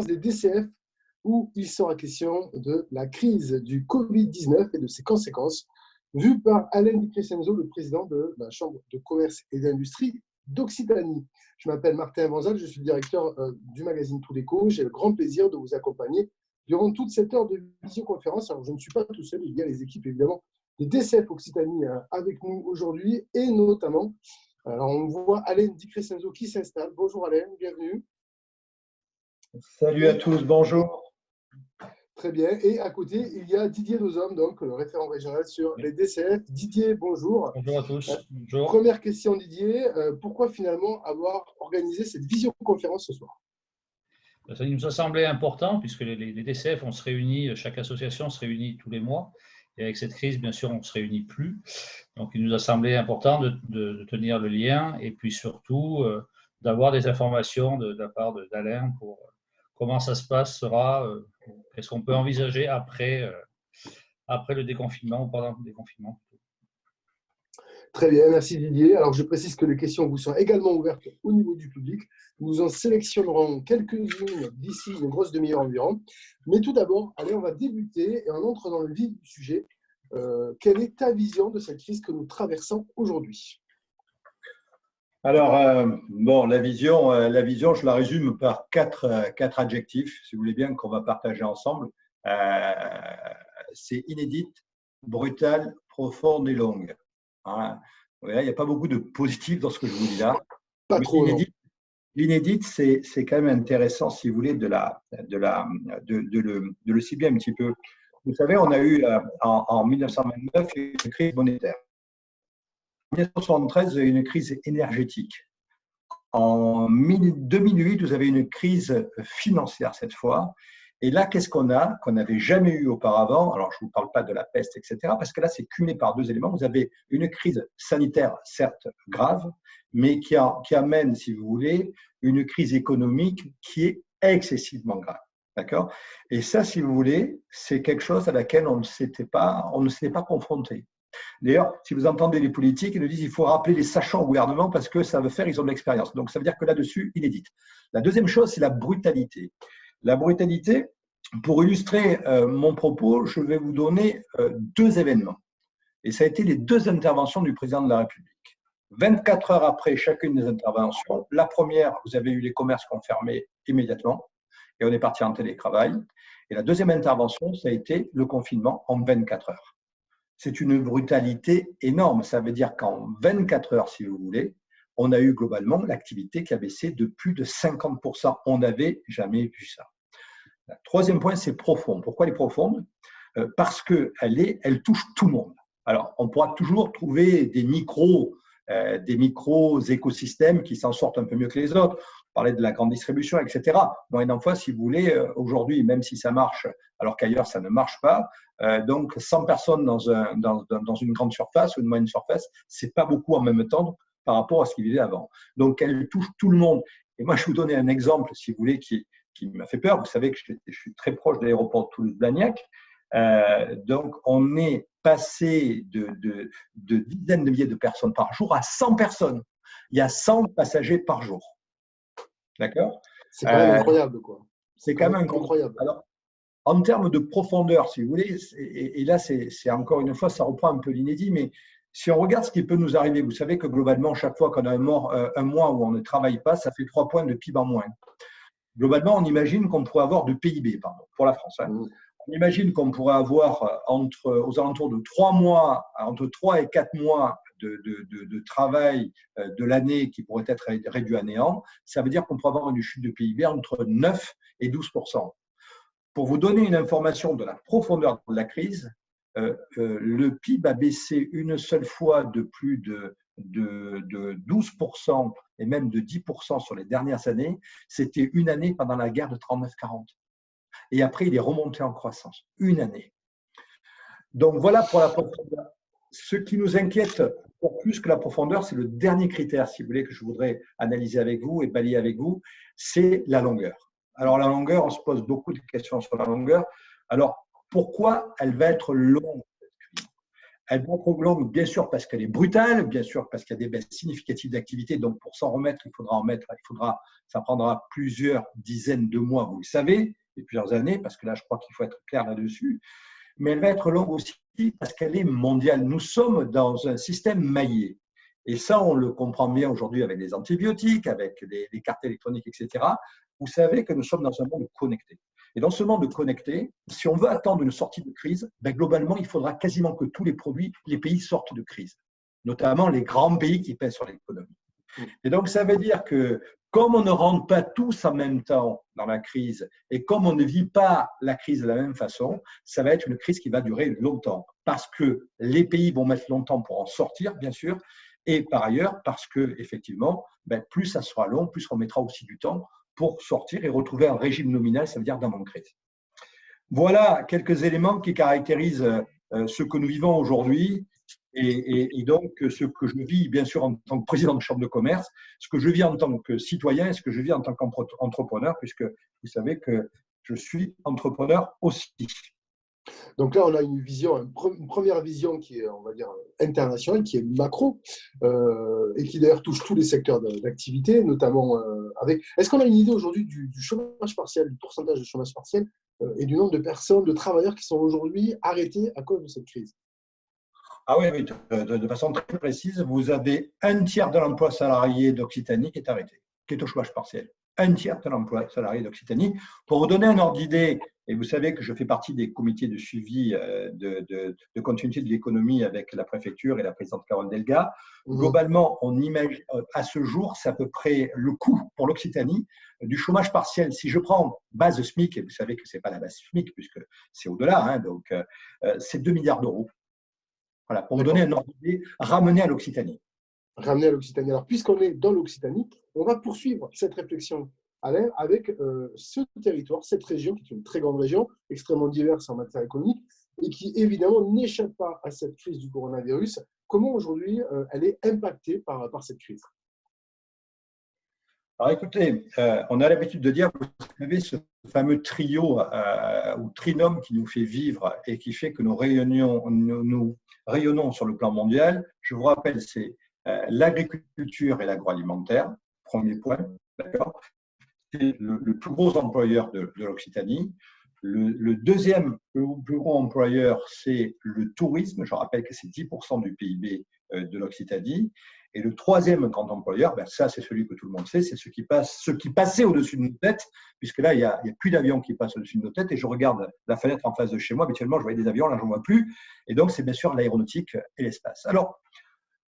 des DCF où il sera question de la crise du Covid-19 et de ses conséquences, vue par Alain Di Crescenzo, le président de la Chambre de commerce et d'industrie d'Occitanie. Je m'appelle Martin Vanzal, je suis le directeur du magazine Tout l'Écho. J'ai le grand plaisir de vous accompagner durant toute cette heure de visioconférence. Alors, je ne suis pas tout seul, il y a les équipes évidemment des DCF Occitanie avec nous aujourd'hui et notamment, alors on voit Alain Di Crescenzo qui s'installe. Bonjour Alain, bienvenue. Salut à tous, bonjour. Très bien. Et à côté, il y a Didier Dozhomme, donc le référent régional sur les DCF. Didier, bonjour. Bonjour à tous. Bonjour. Première question, Didier. Pourquoi finalement avoir organisé cette visioconférence ce soir? Ça nous a semblé important puisque les DCF, on se réunit, chaque association se réunit tous les mois. Et avec cette crise, bien sûr, on ne se réunit plus. Donc, il nous a semblé important de tenir le lien et puis surtout d'avoir des informations de la part d'Alain pour comment ça se passera, qu'est-ce qu'on peut envisager après le déconfinement ou pendant le déconfinement. Très bien, merci Didier. Alors, je précise que les questions vous sont également ouvertes au niveau du public. Nous en sélectionnerons quelques-unes d'ici une grosse demi-heure environ. Mais tout d'abord, allez, on va débuter et on entre dans le vif du sujet. Quelle est ta vision de cette crise que nous traversons aujourd'hui? Alors, bon, la vision, je la résume par quatre adjectifs, si vous voulez bien, qu'on va partager ensemble. C'est inédite, brutale, profonde et longue. Voilà. Il n'y a pas beaucoup de positif dans ce que je vous dis là. Pas trop. L'inédite, c'est quand même intéressant, si vous voulez, de le cibler un petit peu. Vous savez, on a eu en 1929 une crise monétaire. En 1973, vous avez une crise énergétique. En 2008, vous avez une crise financière cette fois. Et là, qu'est-ce qu'on a n'avait jamais eu auparavant? Alors, je ne vous parle pas de la peste, etc., parce que là, c'est cumulé par deux éléments. Vous avez une crise sanitaire, certes grave, mais qui amène, si vous voulez, une crise économique qui est excessivement grave. D'accord? Et ça, si vous voulez, c'est quelque chose à laquelle on ne s'était pas confronté. D'ailleurs, si vous entendez les politiques, ils nous disent qu'il faut rappeler les sachants au gouvernement parce que ça veut faire, ils ont de l'expérience. Donc, ça veut dire que là-dessus, inédite. La deuxième chose, c'est la brutalité. La brutalité, pour illustrer mon propos, je vais vous donner deux événements. Et ça a été les deux interventions du président de la République. 24 heures après chacune des interventions, la première, vous avez eu les commerces qui ont fermé immédiatement et on est parti en télétravail. Et la deuxième intervention, ça a été le confinement en 24 heures. C'est une brutalité énorme. Ça veut dire qu'en 24 heures, si vous voulez, on a eu globalement l'activité qui a baissé de plus de 50%. On n'avait jamais vu ça. Le troisième point, c'est profond. Pourquoi elle est profonde? Parce qu'elle touche tout le monde. Alors, on pourra toujours trouver des micros écosystèmes qui s'en sortent un peu mieux que les autres. On parlait de la grande distribution, etc. Moyennant fois, si vous voulez, aujourd'hui, même si ça marche, alors qu'ailleurs, ça ne marche pas, donc 100 personnes dans une grande surface ou une moyenne surface, ce n'est pas beaucoup en même temps par rapport à ce qu'il y avait avant. Donc, elle touche tout le monde. Et moi, je vais vous donner un exemple, si vous voulez, qui m'a fait peur. Vous savez que je suis très proche de l'aéroport de Toulouse-Blagnac. Donc, on est passé de dizaines de milliers de personnes par jour à 100 personnes. Il y a 100 passagers par jour. D'accord? C'est quand même incroyable, quoi. C'est quand même incroyable. Alors, en termes de profondeur, si vous voulez, et là, c'est encore une fois, ça reprend un peu l'inédit, mais si on regarde ce qui peut nous arriver, vous savez que globalement, chaque fois qu'on a un mois où on ne travaille pas, ça fait 3 points de PIB en moins. Globalement, on imagine qu'on pourrait avoir de PIB, pour la France. On imagine qu'on pourrait avoir aux alentours de 3 mois, entre 3 et 4 mois de travail de l'année qui pourrait être réduit à néant. Ça veut dire qu'on pourrait avoir une chute de PIB entre 9 et 12%. Pour vous donner une information de la profondeur de la crise, le PIB a baissé une seule fois de plus de 12% et même de 10% sur les dernières années. C'était une année pendant la guerre de 39-40. Et après, il est remonté en croissance. Une année. Donc, voilà pour la profondeur. Ce qui nous inquiète encore plus que la profondeur, c'est le dernier critère, si vous voulez, que je voudrais analyser avec vous et balayer avec vous, c'est la longueur. Alors, la longueur, on se pose beaucoup de questions sur la longueur. Alors, pourquoi elle va être longue? Elle va être longue, bien sûr, parce qu'elle est brutale, bien sûr, parce qu'il y a des baisses significatives d'activité. Donc, pour s'en remettre, ça prendra plusieurs dizaines de mois, vous le savez, et plusieurs années, parce que là, je crois qu'il faut être clair là-dessus. Mais elle va être longue aussi parce qu'elle est mondiale. Nous sommes dans un système maillé. Et ça, on le comprend bien aujourd'hui avec les antibiotiques, avec les cartes électroniques, etc. Vous savez que nous sommes dans un monde connecté. Et dans ce monde connecté, si on veut attendre une sortie de crise, globalement, il faudra quasiment que tous les pays sortent de crise, notamment les grands pays qui pèsent sur l'économie. Et donc, ça veut dire que comme on ne rentre pas tous en même temps dans la crise et comme on ne vit pas la crise de la même façon, ça va être une crise qui va durer longtemps parce que les pays vont mettre longtemps pour en sortir, bien sûr, et par ailleurs parce que effectivement, plus ça sera long, plus on mettra aussi du temps pour sortir et retrouver un régime nominal, ça veut dire d'avant-crise. Voilà quelques éléments qui caractérisent ce que nous vivons aujourd'hui et donc ce que je vis, bien sûr, en tant que président de chambre de commerce, ce que je vis en tant que citoyen et ce que je vis en tant qu'entrepreneur, puisque vous savez que je suis entrepreneur aussi. Donc là, on a une vision, une première vision qui est, on va dire, internationale, qui est macro, et qui d'ailleurs touche tous les secteurs d'activité, notamment avec… Est-ce qu'on a une idée aujourd'hui du chômage partiel, du pourcentage de chômage partiel et du nombre de personnes, de travailleurs qui sont aujourd'hui arrêtés à cause de cette crise? Ah oui, oui, de façon très précise, vous avez un tiers de l'emploi salarié d'Occitanie qui est arrêté, qui est au chômage partiel. Un tiers de l'emploi salarié d'Occitanie. Pour vous donner un ordre d'idée, et vous savez que je fais partie des comités de suivi de continuité de l'économie avec la préfecture et la présidente Carole Delga. Globalement, on imagine à ce jour, c'est à peu près le coût pour l'Occitanie du chômage partiel. Si je prends base SMIC, et vous savez que ce n'est pas la base SMIC puisque c'est au-delà, hein, donc c'est 2 milliards d'euros. Voilà, pour vous donner un ordre d'idée, ramener à l'Occitanie. Ramener à l'Occitanie. Alors, puisqu'on est dans l'Occitanie, on va poursuivre cette réflexion, Alain, avec ce territoire, cette région, qui est une très grande région, extrêmement diverse en matière économique, et qui, évidemment, n'échappe pas à cette crise du coronavirus. Comment, aujourd'hui, elle est impactée par cette crise? Alors, écoutez, on a l'habitude de dire, vous savez, ce fameux trio ou trinôme qui nous fait vivre et qui fait que nous rayonnons sur le plan mondial. Je vous rappelle, c'est l'agriculture et l'agroalimentaire, premier point, d'accord. C'est le plus gros employeur de l'Occitanie. Le deuxième plus gros employeur, c'est le tourisme. Je rappelle que c'est 10% du PIB de l'Occitanie. Et le troisième grand employeur, ça c'est celui que tout le monde sait, c'est ceux qui passaient au-dessus de nos têtes, puisque là, il n'y a plus d'avions qui passent au-dessus de nos têtes. Et je regarde la fenêtre en face de chez moi, habituellement, je voyais des avions, là, je n'en vois plus. Et donc, c'est bien sûr l'aéronautique et l'espace. Alors,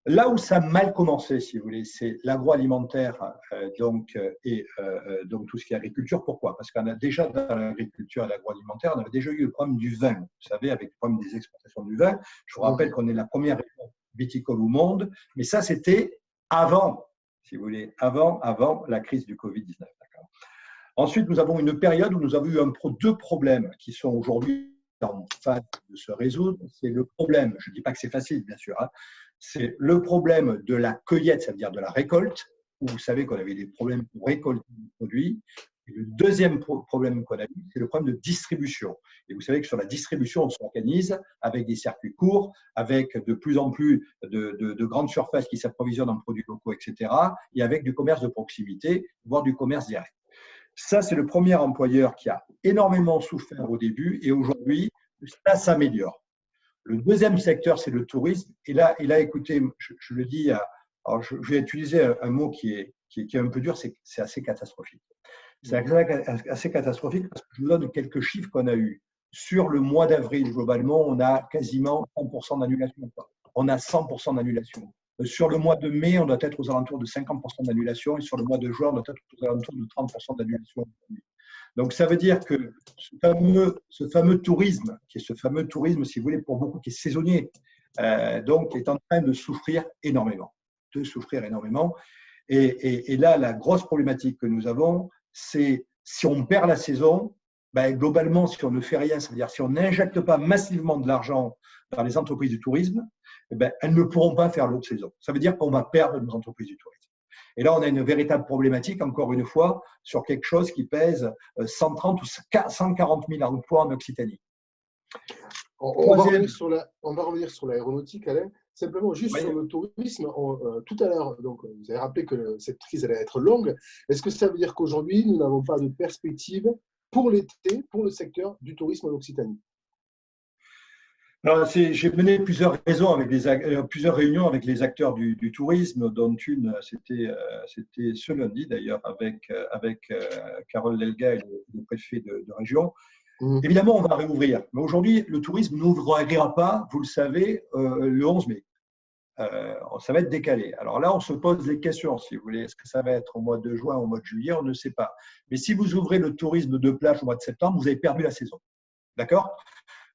là où ça a mal commencé, si vous voulez, c'est l'agroalimentaire donc tout ce qui est agriculture. Pourquoi? Parce qu'on a déjà dans l'agriculture et l'agroalimentaire, on avait déjà eu le problème du vin. Vous savez, avec le problème des exportations du vin, je vous rappelle qu'on est la première région viticole au monde, mais ça, c'était avant, si vous voulez, avant la crise du Covid-19. Ensuite, nous avons une période où nous avons eu deux problèmes qui sont aujourd'hui en phase de se résoudre. C'est le problème, je ne dis pas que c'est facile, bien sûr, hein, c'est le problème de la cueillette, c'est-à-dire de la récolte, où vous savez qu'on avait des problèmes pour récolter les produits. Et le deuxième problème qu'on a eu, c'est le problème de distribution. Et vous savez que sur la distribution, on s'organise avec des circuits courts, avec de plus en plus de grandes surfaces qui s'approvisionnent en produits locaux, etc., et avec du commerce de proximité, voire du commerce direct. Ça, c'est le premier employeur qui a énormément souffert au début, et aujourd'hui, ça s'améliore. Le deuxième secteur, c'est le tourisme. Et là écoutez, je le dis, alors je vais utiliser un mot qui est un peu dur, c'est assez catastrophique. C'est assez catastrophique parce que je vous donne quelques chiffres qu'on a eus. Sur le mois d'avril, globalement, on a quasiment 100% d'annulation. On a 100% d'annulation. Sur le mois de mai, on doit être aux alentours de 50% d'annulation. Et sur le mois de juin, on doit être aux alentours de 30% d'annulation. Donc, ça veut dire que ce fameux tourisme, qui est ce fameux tourisme, si vous voulez, pour beaucoup, qui est saisonnier, donc est en train de souffrir énormément. Et là, la grosse problématique que nous avons, c'est si on perd la saison, globalement, si on ne fait rien, ça veut dire si on n'injecte pas massivement de l'argent dans les entreprises du tourisme, elles ne pourront pas faire l'autre saison. Ça veut dire qu'on va perdre nos entreprises du tourisme. Et là, on a une véritable problématique, encore une fois, sur quelque chose qui pèse 130 ou 140 000 emplois en Occitanie. On va Troisième, revenir sur l'aéronautique, Alain. Simplement, juste sur oui, le tourisme, tout à l'heure, donc, vous avez rappelé que cette crise allait être longue. Est-ce que ça veut dire qu'aujourd'hui, nous n'avons pas de perspective pour l'été, pour le secteur du tourisme en Occitanie? alors, j'ai mené plusieurs réunions avec les acteurs du tourisme, dont une, c'était ce lundi d'ailleurs, avec Carole Lelga et le préfet de région. Mhm. Évidemment, on va réouvrir, mais aujourd'hui, le tourisme n'ouvrira pas, vous le savez, le 11 mai. Ça va être décalé. Alors là, on se pose des questions, si vous voulez. Est-ce que ça va être au mois de juin ou au mois de juillet? On ne sait pas. Mais si vous ouvrez le tourisme de plage au mois de septembre, vous avez perdu la saison. D'accord?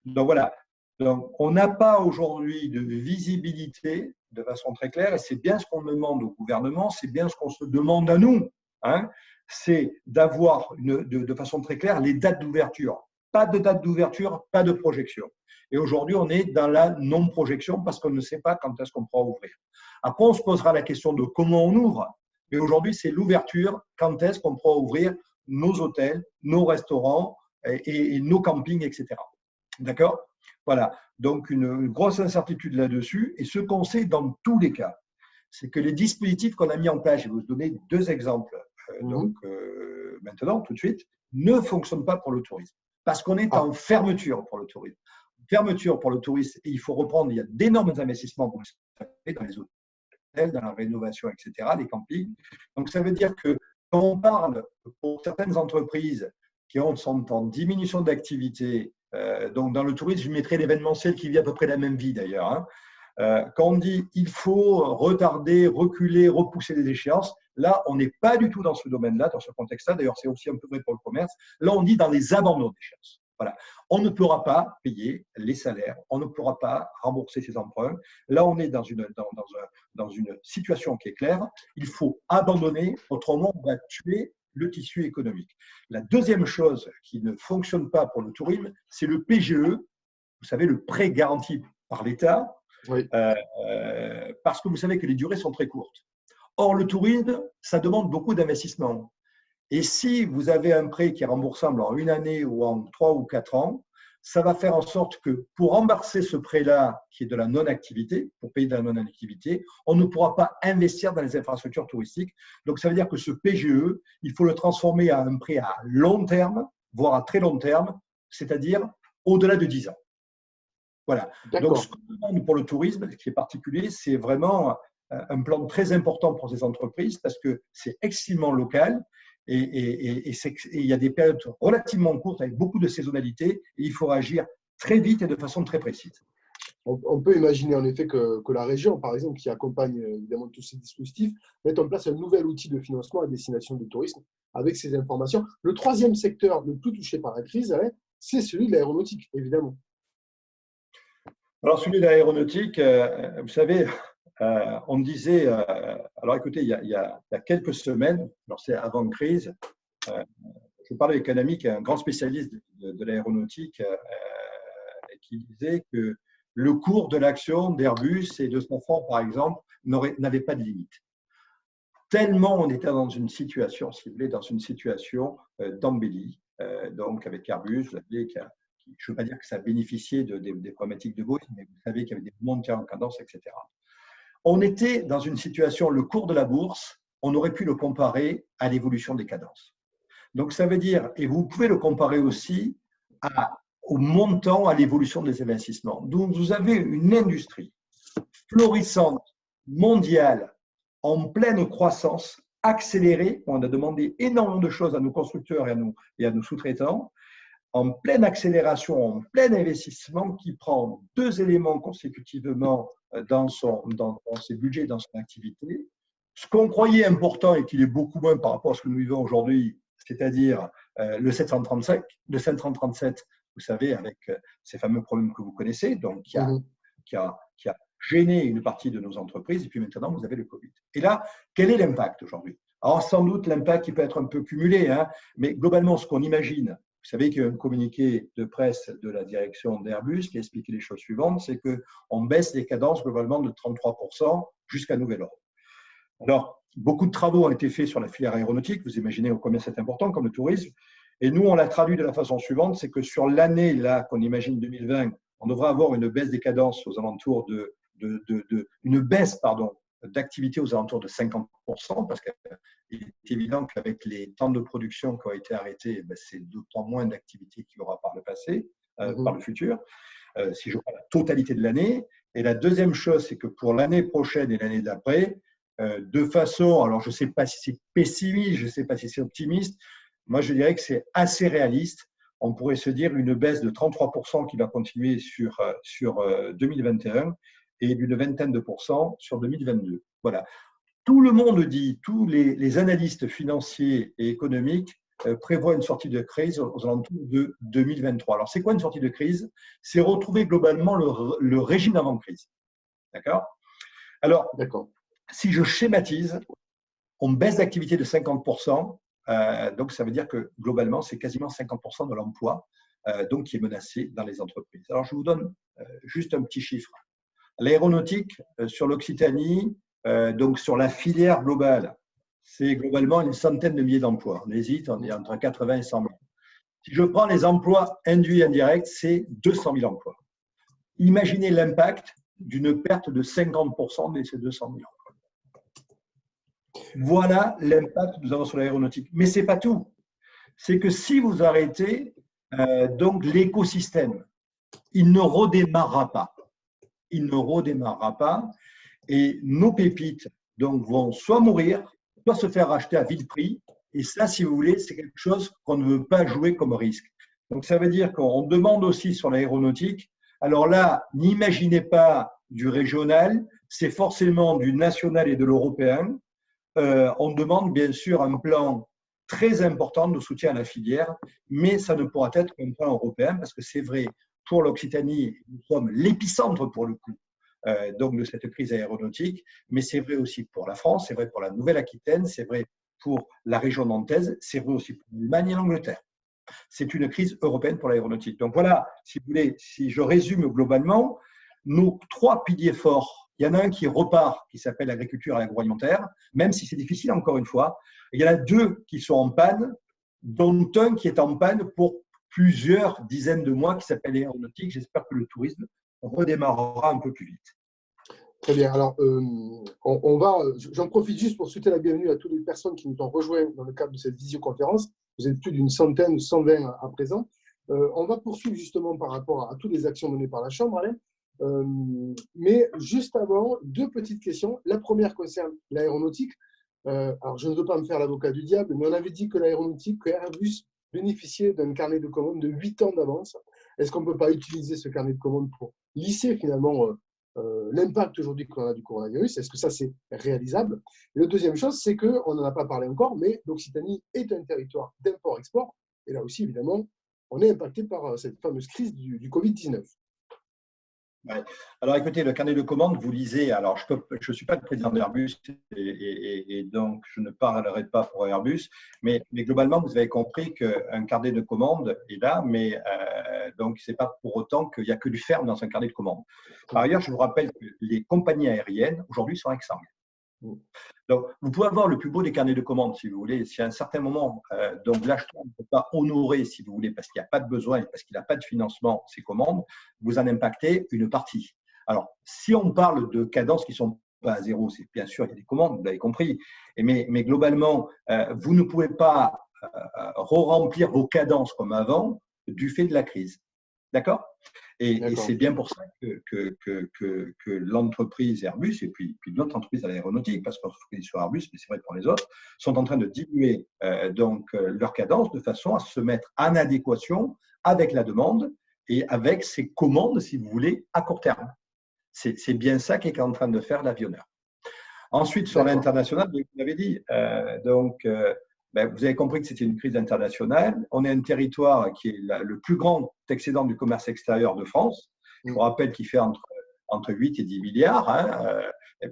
Donc voilà. Donc, on n'a pas aujourd'hui de visibilité de façon très claire, et c'est bien ce qu'on demande au gouvernement, c'est bien ce qu'on se demande à nous, hein, c'est d'avoir de façon très claire les dates d'ouverture. Pas de date d'ouverture, pas de projection. Et aujourd'hui, on est dans la non-projection parce qu'on ne sait pas quand est-ce qu'on pourra ouvrir. Après, on se posera la question de comment on ouvre, mais aujourd'hui, c'est l'ouverture, quand est-ce qu'on pourra ouvrir nos hôtels, nos restaurants et nos campings, etc. D'accord? Voilà, donc une grosse incertitude là-dessus. Et ce qu'on sait dans tous les cas, c'est que les dispositifs qu'on a mis en place, je vais vous donner deux exemples maintenant, tout de suite, ne fonctionnent pas pour le tourisme. Parce qu'on est Ah, en fermeture pour le tourisme. Fermeture pour le tourisme, et il faut reprendre, il y a d'énormes investissements, vous le savez, dans les hôtels, dans la rénovation, etc., les campings. Donc ça veut dire que quand on parle pour certaines entreprises qui sont en diminution d'activité, donc dans le tourisme, je mettrai l'événementiel qui vit à peu près la même vie d'ailleurs. Hein. Quand on dit il faut retarder, reculer, repousser les échéances, là, on n'est pas du tout dans ce domaine-là, dans ce contexte-là. D'ailleurs, c'est aussi un peu vrai pour le commerce. Là, on dit dans les abandons d'échéances. Voilà. On ne pourra pas payer les salaires, on ne pourra pas rembourser ses emprunts. Là, on est dans une situation qui est claire. Il faut abandonner, autrement, on va tuer le tissu économique. La deuxième chose qui ne fonctionne pas pour le tourisme, c'est le PGE, vous savez, le prêt garanti par l'État, oui. parce que vous savez que les durées sont très courtes. Or, le tourisme, ça demande beaucoup d'investissement. Et si vous avez un prêt qui est remboursable en une année ou en 3 ou 4 ans, ça va faire en sorte que pour rembourser ce prêt-là, qui est de la non-activité, pour payer de la non-activité, on ne pourra pas investir dans les infrastructures touristiques. Donc, ça veut dire que ce PGE, il faut le transformer en un prêt à long terme, voire à très long terme, c'est-à-dire au-delà de 10 ans. Voilà. Donc, ce qu'on demande pour le tourisme, ce qui est particulier, c'est vraiment un plan très important pour ces entreprises parce que c'est extrêmement local et il y a des périodes relativement courtes avec beaucoup de saisonnalité et il faut agir très vite et de façon très précise. On peut imaginer en effet que la région, par exemple, qui accompagne évidemment tous ces dispositifs, mette en place un nouvel outil de financement à destination du tourisme avec ces informations. Le troisième secteur le plus touché par la crise, c'est celui de l'aéronautique, évidemment. Alors, celui de l'aéronautique, vous savez, on disait, alors écoutez, il y a quelques semaines, alors c'est avant la crise, je parlais avec un ami qui est un grand spécialiste de l'aéronautique et qui disait que le cours de l'action d'Airbus et de Safran, par exemple, n'avait pas de limite. Tellement on était dans une situation, si vous voulez, dans une situation d'embellie, donc avec Airbus, vous savez, je ne veux pas dire que ça bénéficiait des problématiques de Boeing, mais vous savez qu'il y avait des montées en cadence, etc. On était dans une situation, le cours de la bourse, on aurait pu le comparer à l'évolution des cadences. Donc, ça veut dire, et vous pouvez le comparer aussi au montant, à l'évolution des investissements. Donc, vous avez une industrie florissante, mondiale, en pleine croissance, accélérée. On a demandé énormément de choses à nos constructeurs et à nos sous-traitants, en pleine accélération, en plein investissement, qui prend 2 éléments consécutivement dans ses budgets, dans son activité. Ce qu'on croyait important et qu'il est beaucoup moins par rapport à ce que nous vivons aujourd'hui, c'est-à-dire le 737, vous savez, avec ces fameux problèmes que vous connaissez, donc qui a gêné une partie de nos entreprises, et puis maintenant, vous avez le Covid. Et là, quel est l'impact aujourd'hui? Alors, sans doute, l'impact qui peut être un peu cumulé, hein, mais globalement, ce qu'on imagine, vous savez qu'il y a un communiqué de presse de la direction d'Airbus qui explique les choses suivantes, c'est qu'on baisse les cadences globalement de 33% jusqu'à nouvel ordre. Alors, beaucoup de travaux ont été faits sur la filière aéronautique, vous imaginez combien c'est important, comme le tourisme, Et nous, on l'a traduit de la façon suivante, c'est que sur l'année là qu'on imagine 2020, on devrait avoir une baisse des cadences aux alentours une baisse, pardon, d'activité aux alentours de 50%, parce qu'il est évident qu'avec les temps de production qui ont été arrêtés, ben, c'est d'autant moins d'activité qu'il y aura par le passé, par le futur, si je prends la totalité de l'année. Et la deuxième chose, c'est que pour l'année prochaine et l'année d'après, de façon, alors je ne sais pas si c'est pessimiste, je ne sais pas si c'est optimiste, moi je dirais que c'est assez réaliste. On pourrait se dire une baisse de 33% qui va continuer sur 2021 et d'une vingtaine de pourcents sur 2022. Voilà. Tout le monde dit, tous les analystes financiers et économiques prévoient une sortie de crise aux alentours de 2023. Alors, c'est quoi une sortie de crise? C'est retrouver globalement le régime d'avant-crise. D'accord? Alors, si je schématise, on baisse d'activité de 50%, donc ça veut dire que globalement, c'est quasiment 50% de l'emploi donc qui est menacé dans les entreprises. Alors, je vous donne juste un petit chiffre. L'aéronautique sur l'Occitanie, donc sur la filière globale, c'est globalement une centaine de milliers d'emplois. On hésite, on est entre 80 et 100 000. Si je prends les emplois induits et indirects, c'est 200 000 emplois. Imaginez l'impact d'une perte de 50% de ces 200 000 emplois. Voilà l'impact que nous avons sur l'aéronautique. Mais ce n'est pas tout. C'est que si vous arrêtez donc l'écosystème, il ne redémarrera pas. Il ne redémarrera pas et nos pépites donc, vont soit mourir, soit se faire racheter à vil prix. Et ça, si vous voulez, c'est quelque chose qu'on ne veut pas jouer comme risque. Donc, ça veut dire qu'on demande aussi sur l'aéronautique. Alors là, n'imaginez pas du régional, c'est forcément du national et de l'européen. On demande bien sûr un plan très important de soutien à la filière, mais ça ne pourra être qu'un plan européen parce que c'est vrai, pour l'Occitanie, nous sommes l'épicentre pour le coup donc de cette crise aéronautique, mais c'est vrai aussi pour la France, c'est vrai pour la Nouvelle-Aquitaine, c'est vrai pour la région nantaise, c'est vrai aussi pour l'Allemagne et l'Angleterre. C'est une crise européenne pour l'aéronautique. Donc voilà, si vous voulez, si je résume globalement, nos trois piliers forts, il y en a un qui repart, qui s'appelle l'agriculture et l'agroalimentaire, même si c'est difficile encore une fois. Il y en a deux qui sont en panne, dont un qui est en panne pour plusieurs dizaines de mois, qui s'appelle l'aéronautique. J'espère que le tourisme redémarrera un peu plus vite. Très bien. Alors, j'en profite juste pour souhaiter la bienvenue à toutes les personnes qui nous ont rejoints dans le cadre de cette visioconférence. Vous êtes plus d'une centaine, 120 à présent. On va poursuivre justement par rapport à toutes les actions menées par la Chambre, Alain. Mais juste avant, deux petites questions. La première concerne l'aéronautique. Alors, je ne veux pas me faire l'avocat du diable, mais on avait dit que l'aéronautique, que Airbus bénéficiait d'un carnet de commandes de 8 ans d'avance. Est-ce qu'on ne peut pas utiliser ce carnet de commandes pour lisser finalement l'impact aujourd'hui qu'on a du coronavirus? Est-ce que ça, c'est réalisable? Et la deuxième chose, c'est qu'on n'en a pas parlé encore, mais l'Occitanie est un territoire d'import-export. Et là aussi, évidemment, on est impacté par cette fameuse crise du Covid-19. Ouais. Alors écoutez, le carnet de commandes, vous lisez, alors je ne suis pas le président d'Airbus et donc je ne parlerai pas pour Airbus, mais globalement, vous avez compris qu'un carnet de commandes est là, mais donc ce n'est pas pour autant qu'il n'y a que du ferme dans un carnet de commandes. Par ailleurs, je vous rappelle que les compagnies aériennes, aujourd'hui, sont exsangues. Donc, vous pouvez avoir le plus beau des carnets de commandes, si vous voulez. Si à un certain moment, donc l'acheteur ne peut pas honorer, si vous voulez, parce qu'il n'y a pas de besoin, parce qu'il n'a pas de financement, ces commandes, vous en impactez une partie. Alors, si on parle de cadences qui ne sont pas à zéro, c'est bien sûr, il y a des commandes, vous l'avez compris. Mais globalement, vous ne pouvez pas re-remplir vos cadences comme avant du fait de la crise. D'accord ? Et c'est bien pour ça que l'entreprise Airbus et puis d'autres entreprises à l'aéronautique, parce qu'on se focalise sur Airbus, mais c'est vrai pour les autres, sont en train de diminuer donc leur cadence de façon à se mettre en adéquation avec la demande et avec ces commandes, si vous voulez, à court terme. C'est bien ça qu'est en train de faire l'avionneur. Ensuite, sur l'international, vous l'avez dit, vous avez compris que c'était une crise internationale. On est un territoire qui est le plus grand excédent du commerce extérieur de France. Je vous rappelle qu'il fait entre 8 et 10 milliards.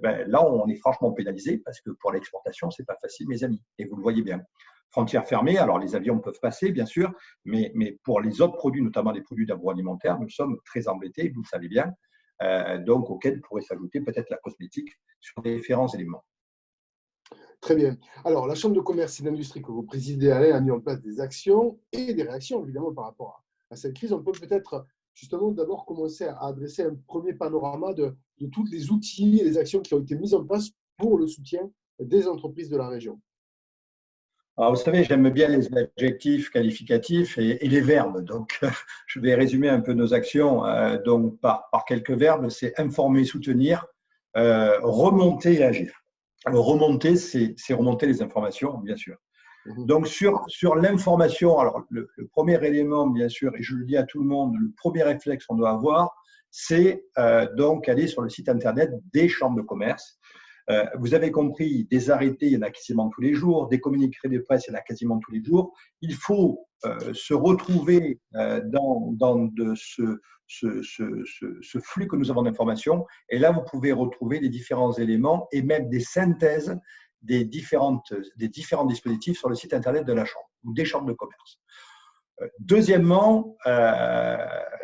Là, on est franchement pénalisé parce que pour l'exportation, ce n'est pas facile, mes amis. Et vous le voyez bien. Frontières fermées, alors les avions peuvent passer, bien sûr, mais pour les autres produits, notamment les produits d'agroalimentaire, nous sommes très embêtés, vous le savez bien, donc auxquels pourrait s'ajouter peut-être la cosmétique sur différents éléments. Très bien. Alors, la Chambre de commerce et d'industrie que vous présidez, Alain, a mis en place des actions et des réactions, évidemment, par rapport à cette crise. On peut peut-être justement d'abord commencer à adresser un premier panorama de tous les outils et les actions qui ont été mises en place pour le soutien des entreprises de la région. Alors, vous savez, j'aime bien les adjectifs qualificatifs et les verbes. Donc, je vais résumer un peu nos actions donc par quelques verbes. C'est informer, soutenir, remonter et agir. Alors, remonter, c'est remonter les informations, bien sûr. Donc, sur l'information, alors le premier élément, bien sûr, et je le dis à tout le monde, le premier réflexe qu'on doit avoir, c'est donc aller sur le site internet des chambres de commerce. Vous avez compris, des arrêtés, il y en a quasiment tous les jours, des communiqués de presse, il y en a quasiment tous les jours. Il faut se retrouver dans ce flux que nous avons d'informations. Et là, vous pouvez retrouver les différents éléments et même des synthèses des différents dispositifs sur le site internet de la Chambre ou des chambres de commerce. Deuxièmement,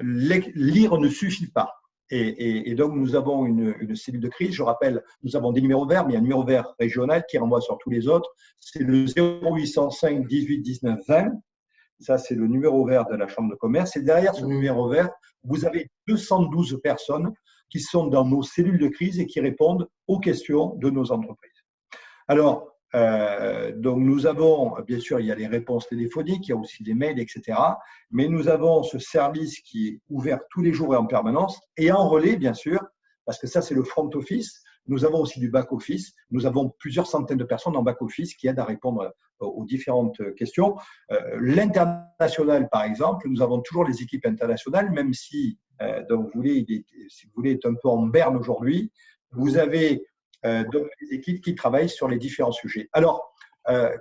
lire ne suffit pas. Et donc, nous avons une cellule de crise. Je rappelle, nous avons des numéros verts, mais il y a un numéro vert régional qui renvoie sur tous les autres. C'est le 0805 18 19 20. Ça, c'est le numéro vert de la Chambre de commerce. Et derrière ce numéro vert, vous avez 212 personnes qui sont dans nos cellules de crise et qui répondent aux questions de nos entreprises. Alors, donc nous avons, bien sûr, il y a les réponses téléphoniques, il y a aussi des mails, etc. Mais nous avons ce service qui est ouvert tous les jours et en permanence et en relais, bien sûr, parce que ça, c'est le front office. Nous avons aussi du back office. Nous avons plusieurs centaines de personnes en back office qui aident à répondre aux différentes questions. L'international, par exemple, nous avons toujours les équipes internationales, même si, donc, si vous voulez, est un peu en berne aujourd'hui. Vous avez donc les équipes qui travaillent sur les différents sujets. Alors,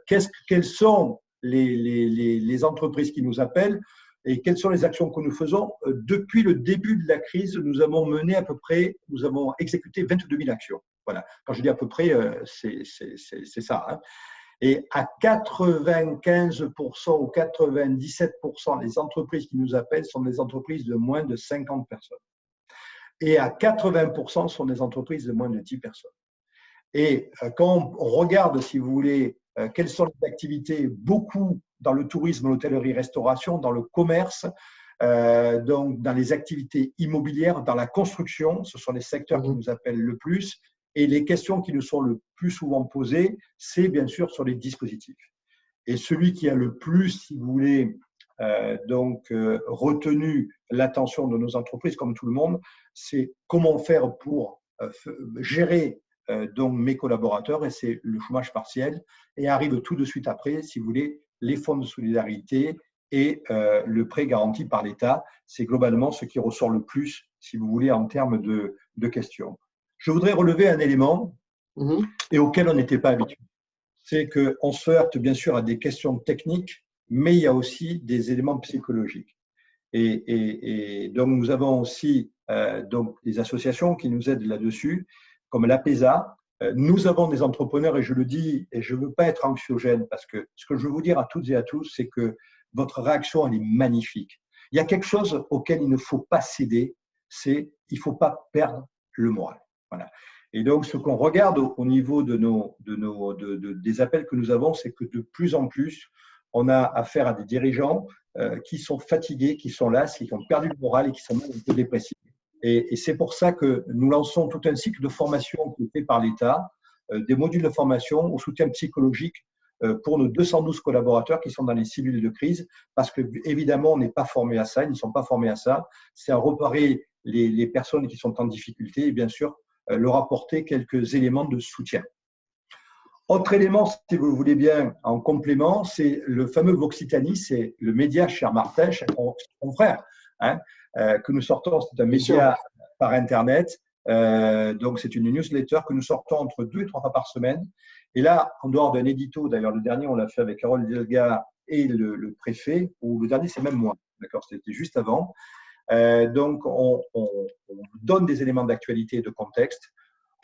quelles sont les entreprises qui nous appellent et quelles sont les actions que nous faisons? Depuis le début de la crise, nous avons exécuté 22 000 actions. Voilà. Quand je dis à peu près, c'est ça. Hein. Et à 95% ou 97%, les entreprises qui nous appellent sont des entreprises de moins de 50 personnes. Et à 80% sont des entreprises de moins de 10 personnes. Et quand on regarde, si vous voulez, quelles sont les activités, beaucoup dans le tourisme, l'hôtellerie-restauration, dans le commerce, donc dans les activités immobilières, dans la construction, ce sont les secteurs qui nous appellent le plus. Et les questions qui nous sont le plus souvent posées, c'est bien sûr sur les dispositifs. Et celui qui a le plus, si vous voulez, retenu l'attention de nos entreprises, comme tout le monde, c'est comment faire pour gérer donc mes collaborateurs, et c'est le chômage partiel, et arrive tout de suite après, si vous voulez, les fonds de solidarité et le prêt garanti par l'État. C'est globalement ce qui ressort le plus, si vous voulez, en termes de questions. Je voudrais relever un élément et auquel on n'était pas habitué. C'est qu'on se heurte bien sûr à des questions techniques, mais il y a aussi des éléments psychologiques. Et donc, nous avons aussi donc, des associations qui nous aident là-dessus, comme l'APESA. Nous avons des entrepreneurs, et je le dis, et je ne veux pas être anxiogène, parce que ce que je veux vous dire à toutes et à tous, c'est que votre réaction, elle est magnifique. Il y a quelque chose auquel il ne faut pas céder, c'est il ne faut pas perdre le moral. Voilà. Et donc, ce qu'on regarde au niveau des appels que nous avons, c'est que de plus en plus, on a affaire à des dirigeants qui sont fatigués, qui sont las, qui ont perdu le moral et qui sont même un peu dépressifs. Et c'est pour ça que nous lançons tout un cycle de formation qui est fait par l'État, des modules de formation au soutien psychologique pour nos 212 collaborateurs qui sont dans les cellules de crise, parce que évidemment, on n'est pas formé à ça, ils ne sont pas formés à ça. C'est à repérer les personnes qui sont en difficulté et bien sûr leur apporter quelques éléments de soutien. Autre élément, si vous voulez bien, en complément, c'est le fameux Voxitanie, c'est le média cher Martin, cher confrère, hein, que nous sortons, c'est un média par Internet, donc c'est une newsletter que nous sortons entre 2 et 3 fois par semaine. Et là, en dehors d'un édito, d'ailleurs le dernier, on l'a fait avec Carole Delga et le préfet, ou le dernier, c'est même moi, d'accord, c'était juste avant. Donc, on donne des éléments d'actualité et de contexte.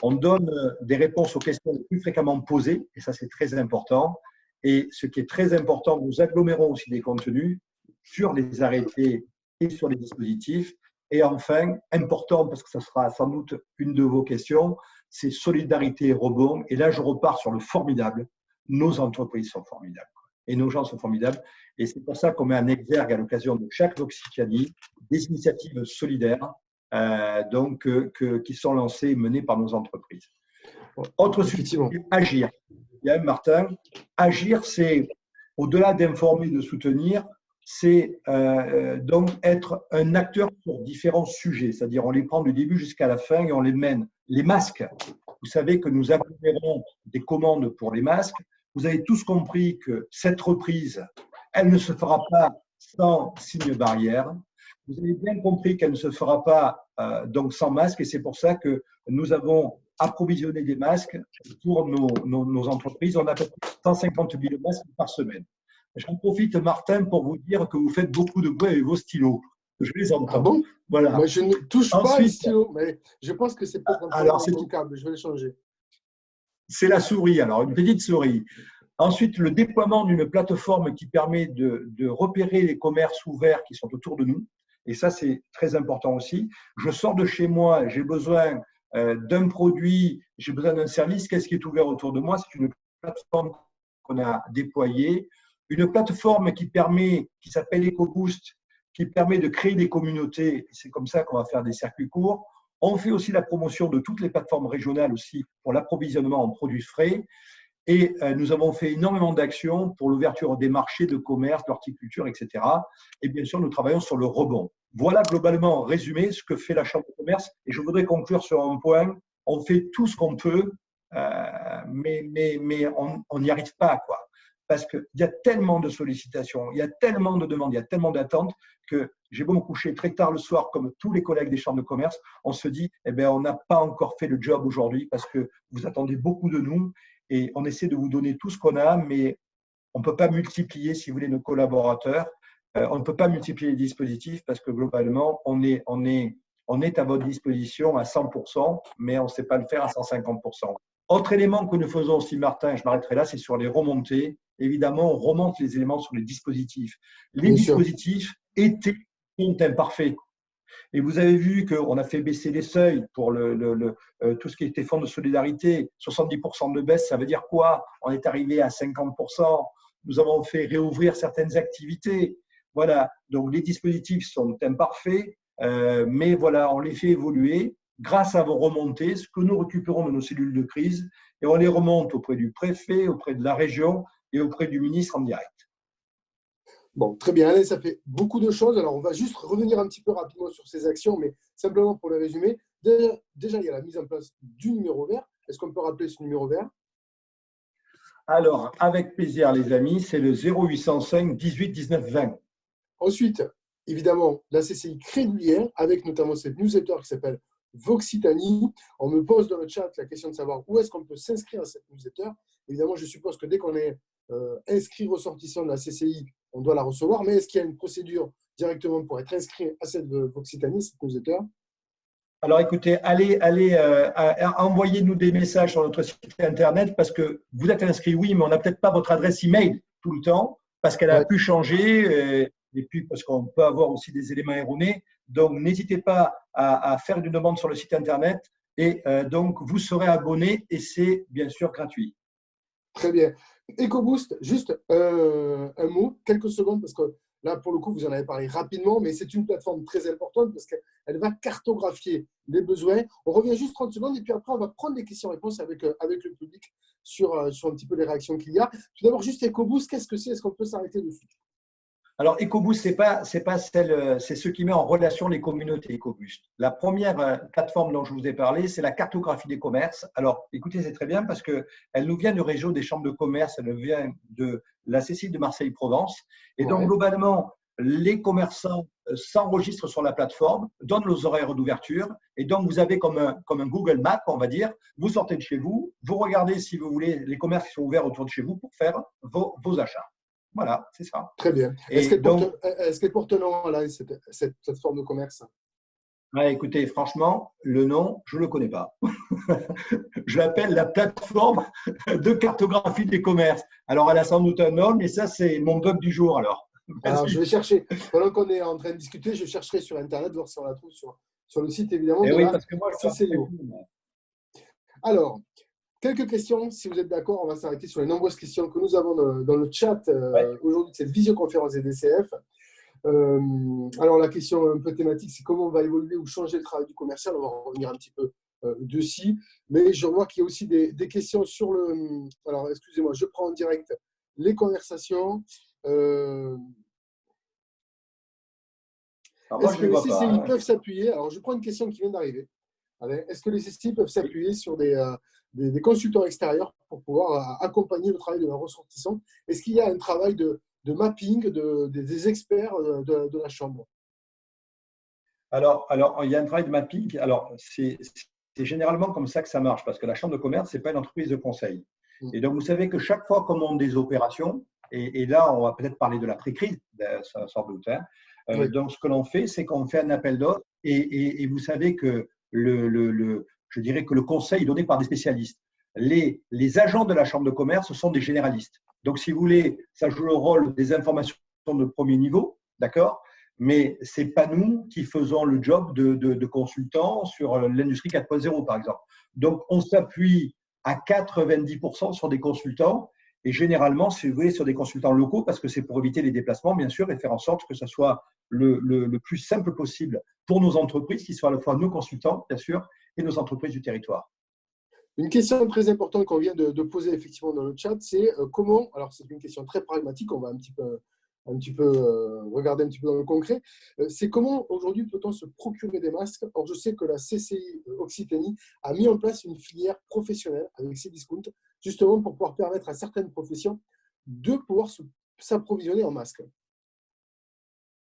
On donne des réponses aux questions les plus fréquemment posées, et ça, c'est très important. Et ce qui est très important, nous agglomérons aussi des contenus sur les arrêtés et sur les dispositifs. Et enfin, important, parce que ce sera sans doute une de vos questions, c'est solidarité et rebond. Et là, je repars sur le formidable. Nos entreprises sont formidables et nos gens sont formidables. Et c'est pour ça qu'on met en exergue à l'occasion de chaque Voxitanie des initiatives solidaires qui sont lancées et menées par nos entreprises. Autre sujet, agir. Il y a Martin. Agir, c'est au-delà d'informer, de soutenir, c'est donc être un acteur sur différents sujets. C'est-à-dire, on les prend du début jusqu'à la fin et on les mène. Les masques, vous savez que nous accélérons des commandes pour les masques. Vous avez tous compris que cette reprise, elle ne se fera pas sans signe barrière. Vous avez bien compris qu'elle ne se fera pas donc sans masque et c'est pour ça que nous avons approvisionné des masques pour nos entreprises. On a à peu près 150 000 masques par semaine. J'en profite, Martin, pour vous dire que vous faites beaucoup de bruit avec vos stylos. Je les entends. Ah bon? Voilà. Moi, je ne touche pas les stylos, mais je pense que c'est peut-être un problème dans mon câble. Je vais les changer. C'est la souris, alors, une petite souris. Ensuite, le déploiement d'une plateforme qui permet de repérer les commerces ouverts qui sont autour de nous. Et ça, c'est très important aussi. Je sors de chez moi, j'ai besoin d'un produit, j'ai besoin d'un service. Qu'est-ce qui est ouvert autour de moi? C'est une plateforme qu'on a déployée. Une plateforme qui s'appelle EcoBoost, qui permet de créer des communautés. C'est comme ça qu'on va faire des circuits courts. On fait aussi la promotion de toutes les plateformes régionales aussi pour l'approvisionnement en produits frais. Et nous avons fait énormément d'actions pour l'ouverture des marchés de commerce, d'horticulture, etc. Et bien sûr, nous travaillons sur le rebond. Voilà globalement, en résumé, ce que fait la Chambre de commerce. Et je voudrais conclure sur un point. On fait tout ce qu'on peut, mais on n'y arrive pas, quoi. Parce qu'il y a tellement de sollicitations, il y a tellement de demandes, il y a tellement d'attentes que j'ai beau me coucher très tard le soir, comme tous les collègues des chambres de commerce, on se dit, eh bien, on n'a pas encore fait le job aujourd'hui parce que vous attendez beaucoup de nous et on essaie de vous donner tout ce qu'on a, mais on ne peut pas multiplier, si vous voulez, nos collaborateurs. On ne peut pas multiplier les dispositifs parce que globalement, on est à votre disposition à 100%, mais on ne sait pas le faire à 150%. Autre élément que nous faisons aussi, Martin, je m'arrêterai là, c'est sur les remontées. Évidemment, on remonte les éléments sur les dispositifs. Les dispositifs sont imparfaits. Et vous avez vu qu'on a fait baisser les seuils pour tout ce qui était fonds de solidarité. 70% de baisse, ça veut dire quoi? On est arrivé à 50%. Nous avons fait réouvrir certaines activités. Voilà, donc les dispositifs sont imparfaits, mais voilà, on les fait évoluer grâce à vos remontées, ce que nous récupérons de nos cellules de crise, et on les remonte auprès du préfet, auprès de la région et auprès du ministre en direct. Bon, très bien, Alain, ça fait beaucoup de choses. Alors, on va juste revenir un petit peu rapidement sur ces actions, mais simplement pour le résumer. Déjà, il y a la mise en place du numéro vert. Est-ce qu'on peut rappeler ce numéro vert? Alors, avec plaisir, les amis, c'est le 0805 18 19 20. Ensuite, évidemment, la CCI crée du lien avec notamment cette newsletter qui s'appelle Voxitanie. On me pose dans le chat la question de savoir où est-ce qu'on peut s'inscrire à cette newsletter. Évidemment, je suppose que dès qu'on est inscrit ressortissant de la CCI, on doit la recevoir. Mais est-ce qu'il y a une procédure directement pour être inscrit à cette Voxitanie, cette newsletter? Alors écoutez, allez envoyez-nous des messages sur notre site internet parce que vous êtes inscrit, oui, mais on n'a peut-être pas votre adresse email tout le temps parce qu'elle a pu changer et puis parce qu'on peut avoir aussi des éléments erronés. Donc n'hésitez pas à faire une demande sur le site internet et donc vous serez abonné et c'est bien sûr gratuit. Très bien. EcoBoost, juste un mot, quelques secondes, parce que là, pour le coup, vous en avez parlé rapidement, mais c'est une plateforme très importante parce qu'elle va cartographier les besoins. On revient juste 30 secondes et puis après, on va prendre des questions-réponses avec le public sur un petit peu les réactions qu'il y a. Tout d'abord, juste EcoBoost, qu'est-ce que c'est? Est-ce qu'on peut s'arrêter dessus? Alors, EcoBoost, c'est ce qui met en relation les communautés EcoBoost. La première plateforme dont je vous ai parlé, c'est la cartographie des commerces. Alors, écoutez, c'est très bien parce qu'elle nous vient du réseau des chambres de commerce, elle nous vient de la CCI de Marseille-Provence. Et donc, globalement, les commerçants s'enregistrent sur la plateforme, donnent les horaires d'ouverture. Et donc, vous avez comme un Google Maps, on va dire. Vous sortez de chez vous, vous regardez, si vous voulez, les commerces qui sont ouverts autour de chez vous pour faire vos achats. Voilà, c'est ça. Très bien. Est-ce qu'elle porte un nom, là, cette plateforme de commerce? Écoutez, franchement, le nom, je ne le connais pas. Je l'appelle la plateforme de cartographie des commerces. Alors, elle a sans doute un nom, mais ça, c'est mon bug du jour. Alors, je vais chercher. Pendant qu'on est en train de discuter, je chercherai sur Internet, voir si on la trouve sur le site, évidemment. Oui, parce que moi, CCIO. Alors, quelques questions, si vous êtes d'accord, on va s'arrêter sur les nombreuses questions que nous avons dans le chat Ouais. aujourd'hui de cette visioconférence des DCF. Alors, la question un peu thématique, c'est comment on va évoluer ou changer le travail du commercial. On va revenir un petit peu dessus. Mais je vois qu'il y a aussi des questions sur le… Alors, excusez-moi, je prends en direct les conversations. Alors moi, Est-ce je que ne les les vois pas. CCI Hein. peuvent s'appuyer… Alors, je prends une question qui vient d'arriver. Est-ce que les CCI peuvent s'appuyer sur des consultants extérieurs pour pouvoir accompagner le travail de leurs ressortissants? Est-ce qu'il y a un travail de mapping des experts de la Chambre? Alors, il y a un travail de mapping. Alors, c'est généralement comme ça que ça marche, parce que la Chambre de commerce, ce n'est pas une entreprise de conseil. Et donc, vous savez que chaque fois qu'on monte des opérations, et là, on va peut-être parler de la pré-crise, sans doute. Hein, Oui. donc, ce que l'on fait, c'est qu'on fait un appel d'offres, et vous savez que je dirais que le conseil est donné par des spécialistes. Les agents de la Chambre de commerce sont des généralistes. Donc, si vous voulez, ça joue le rôle des informations de premier niveau, d'accord? Mais ce n'est pas nous qui faisons le job de consultant sur l'industrie 4.0, par exemple. Donc, on s'appuie à 90% sur des consultants et généralement, si vous voulez, sur des consultants locaux parce que c'est pour éviter les déplacements, bien sûr, et faire en sorte que ce soit le plus simple possible pour nos entreprises, qui soient à la fois nos consultants, bien sûr, et nos entreprises du territoire. Une question très importante qu'on vient de poser effectivement dans le chat, c'est comment, alors c'est une question très pragmatique, on va un petit peu regarder un petit peu dans le concret, c'est comment aujourd'hui peut-on se procurer des masques? Or, je sais que la CCI Occitanie a mis en place une filière professionnelle avec Cdiscount, justement pour pouvoir permettre à certaines professions de pouvoir s'approvisionner en masques.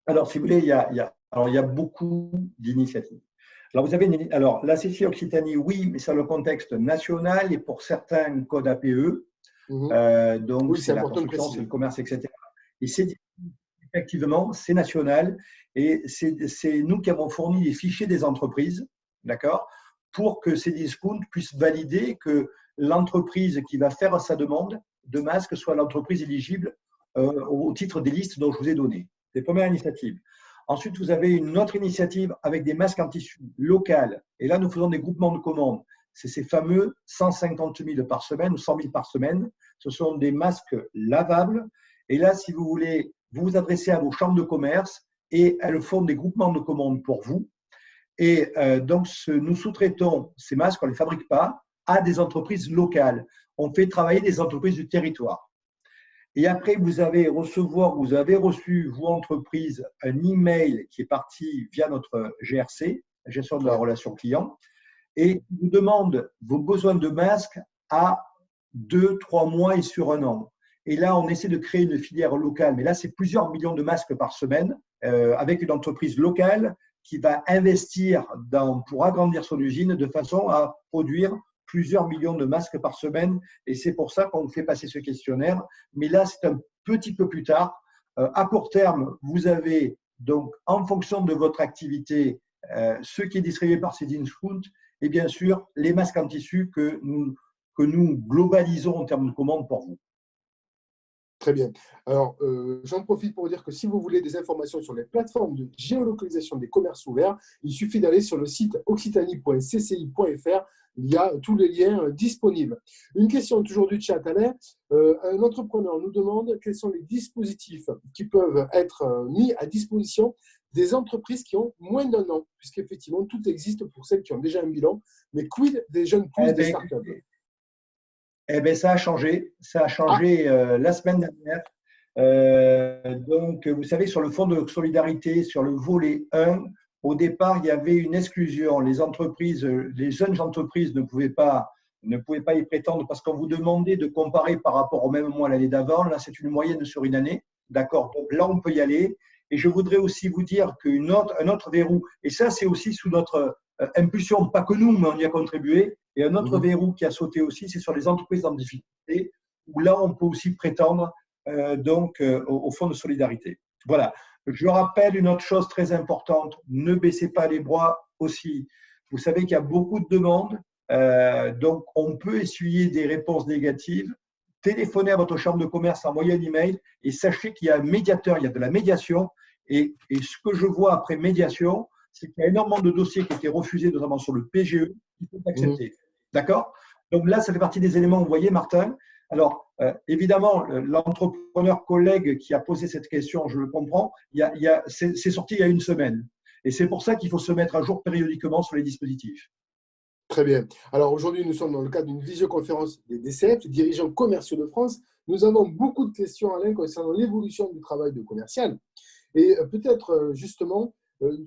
Alors, si vous voulez, il y a beaucoup d'initiatives. Alors, vous avez la CCI Occitanie, oui, mais c'est le contexte national et pour certains codes APE, donc Oui, c'est la construction, c'est le commerce, etc. Et c'est effectivement, c'est national et c'est nous qui avons fourni les fichiers des entreprises, d'accord, pour que Cdiscount puisse valider que l'entreprise qui va faire sa demande de masque soit l'entreprise éligible au titre des listes dont je vous ai donné. C'est la première initiative. Ensuite, vous avez une autre initiative avec des masques en tissu local. Et là, nous faisons des groupements de commandes. C'est ces fameux 150 000 par semaine ou 100 000 par semaine. Ce sont des masques lavables. Et là, si vous voulez, vous vous adressez à vos chambres de commerce et elles font des groupements de commandes pour vous. Et donc, nous sous-traitons ces masques, on ne les fabrique pas, à des entreprises locales. On fait travailler des entreprises du territoire. Et après, vous avez reçu, vous, entreprise, un email qui est parti via notre GRC, gestion de la relation client, et vous demande vos besoins de masques à 2, 3 mois et sur un an. Et là, on essaie de créer une filière locale, mais là, c'est plusieurs millions de masques par semaine avec une entreprise locale qui va investir pour agrandir son usine de façon à produire plusieurs millions de masques par semaine. Et c'est pour ça qu'on fait passer ce questionnaire. Mais là, c'est un petit peu plus tard. À court terme, vous avez donc, en fonction de votre activité, ce qui est distribué par Cdiscount et bien sûr, les masques en tissu que nous globalisons en termes de commandes pour vous. Très bien. Alors, j'en profite pour dire que si vous voulez des informations sur les plateformes de géolocalisation des commerces ouverts, il suffit d'aller sur le site occitanie.cci.fr. Il y a tous les liens disponibles. Une question toujours du chat, Alain. Un entrepreneur nous demande quels sont les dispositifs qui peuvent être mis à disposition des entreprises qui ont moins d'un an, puisqu'effectivement, tout existe pour celles qui ont déjà un bilan. Mais quid des jeunes pousses, des startups? Eh bien, ça a changé. Ça a changé la semaine dernière. Donc, vous savez, sur le fonds de solidarité, sur le volet 1, au départ, il y avait une exclusion. Les jeunes entreprises ne pouvaient pas y prétendre parce qu'on vous demandait de comparer par rapport au même mois l'année d'avant. Là, c'est une moyenne sur une année. D'accord. Donc là, on peut y aller. Et je voudrais aussi vous dire un autre verrou, et ça, c'est aussi sous notre impulsion, pas que nous, mais on y a contribué. Et un autre verrou qui a sauté aussi, c'est sur les entreprises en difficulté, où là, on peut aussi prétendre au fonds de solidarité. Voilà. Je rappelle une autre chose très importante, ne baissez pas les bras aussi. Vous savez qu'il y a beaucoup de demandes, donc on peut essuyer des réponses négatives. Téléphonez à votre chambre de commerce, envoyez un email et sachez qu'il y a un médiateur, il y a de la médiation. Et ce que je vois après médiation, c'est qu'il y a énormément de dossiers qui ont été refusés, notamment sur le PGE, qui sont acceptés. D'accord? Donc là, ça fait partie des éléments, vous voyez, Martin. Alors, évidemment, l'entrepreneur collègue qui a posé cette question, je le comprends, c'est sorti il y a une semaine. Et c'est pour ça qu'il faut se mettre à jour périodiquement sur les dispositifs. Très bien. Alors aujourd'hui, nous sommes dans le cadre d'une visioconférence des DCF, les dirigeants commerciaux de France. Nous avons beaucoup de questions, Alain, concernant l'évolution du travail de commercial. Et peut-être justement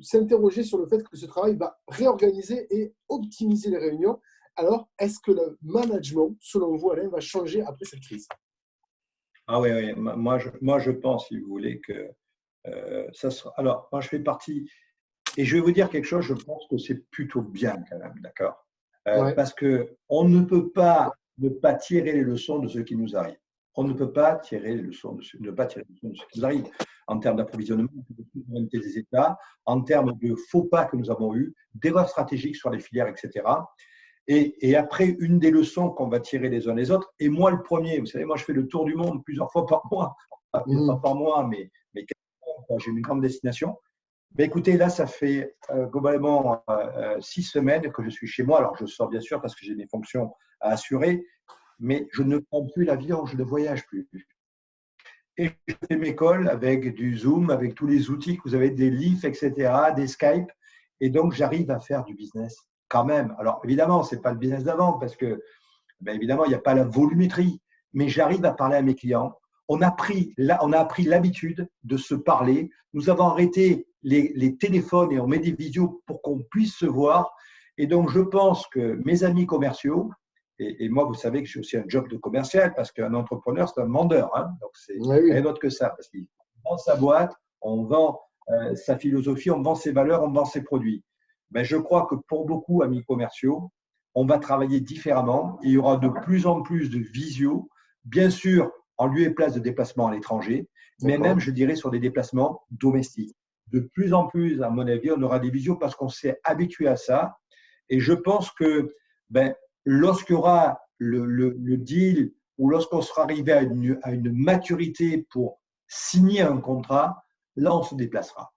s'interroger sur le fait que ce travail va réorganiser et optimiser les réunions. Alors, est-ce que le management, selon vous, Alain, va changer après cette crise? Ah oui, oui. Moi, je pense, si vous voulez, que ça sera. Alors, moi, je fais partie. Et je vais vous dire quelque chose, je pense que c'est plutôt bien quand même, d'accord? Ouais. Parce qu'on ne peut pas ne pas tirer les leçons de ce qui nous arrive. On ne peut pas tirer les leçons ne pas tirer les leçons de ce qui nous arrive en termes d'approvisionnement, de souveraineté des États, en termes de faux pas que nous avons eus, d'erreurs stratégiques sur les filières, etc. Et après, une des leçons qu'on va tirer les uns les autres, et moi le premier, vous savez, moi je fais le tour du monde plusieurs fois par mois, peut-être pas par mois, mais quand j'ai une grande destination. Ben écoutez, là, ça fait globalement 6 semaines que je suis chez moi. Alors, je sors bien sûr parce que j'ai mes fonctions à assurer, mais je ne prends plus l'avion, je ne voyage plus. Et je fais mes calls avec du Zoom, avec tous les outils que vous avez, des Leaf, etc., des Skype. Et donc, j'arrive à faire du business quand même. Alors, évidemment, ce n'est pas le business d'avant parce que, ben, évidemment, il n'y a pas la volumétrie, mais j'arrive à parler à mes clients. On a appris l'habitude de se parler. Nous avons arrêté les téléphones et on met des visios pour qu'on puisse se voir. Et donc, je pense que mes amis commerciaux, et moi, vous savez que j'ai aussi un job de commercial parce qu'un entrepreneur, c'est un vendeur. Hein, donc, c'est Ouais, oui. rien d'autre que ça. Parce qu'il vend sa boîte, on vend sa philosophie, on vend ses valeurs, on vend ses produits. Mais je crois que pour beaucoup amis commerciaux, on va travailler différemment. Il y aura de plus en plus de visio, bien sûr, en lieu et place de déplacements à l'étranger, mais même, je dirais, sur des déplacements domestiques. De plus en plus, à mon avis, on aura des visios parce qu'on s'est habitué à ça. Et je pense que ben, lorsqu'il y aura le deal ou lorsqu'on sera arrivé à une maturité pour signer un contrat, là, on se déplacera.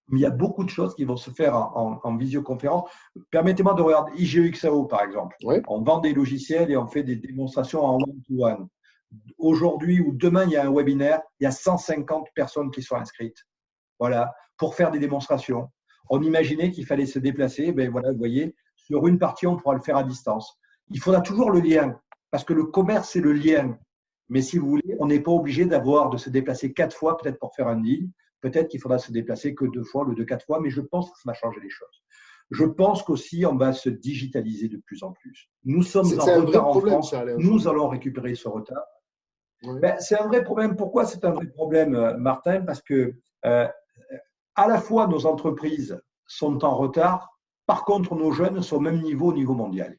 Mais il y a beaucoup de choses qui vont se faire en visioconférence. Permettez-moi de regarder IGEXAO, par exemple. Ouais. On vend des logiciels et on fait des démonstrations en one-to-one. Aujourd'hui ou demain, il y a un webinaire, il y a 150 personnes qui sont inscrites. Voilà, pour faire des démonstrations. On imaginait qu'il fallait se déplacer. Ben voilà, vous voyez, sur une partie, on pourra le faire à distance. Il faudra toujours le lien, parce que le commerce, c'est le lien. Mais si vous voulez, on n'est pas obligé de se déplacer 4 fois, peut-être pour faire un deal. Peut-être qu'il faudra se déplacer que 2 fois, le 2-4 fois, mais je pense que ça va changer les choses. Je pense qu'aussi, on va se digitaliser de plus en plus. Nous sommes en C'est un vrai retard en problème, France. ça, Alain, Nous aujourd'hui. allons récupérer ce retard. Ouais. Ben, c'est un vrai problème. Pourquoi c'est un vrai problème, Martin? Parce que à la fois nos entreprises sont en retard, par contre nos jeunes sont au même niveau au niveau mondial.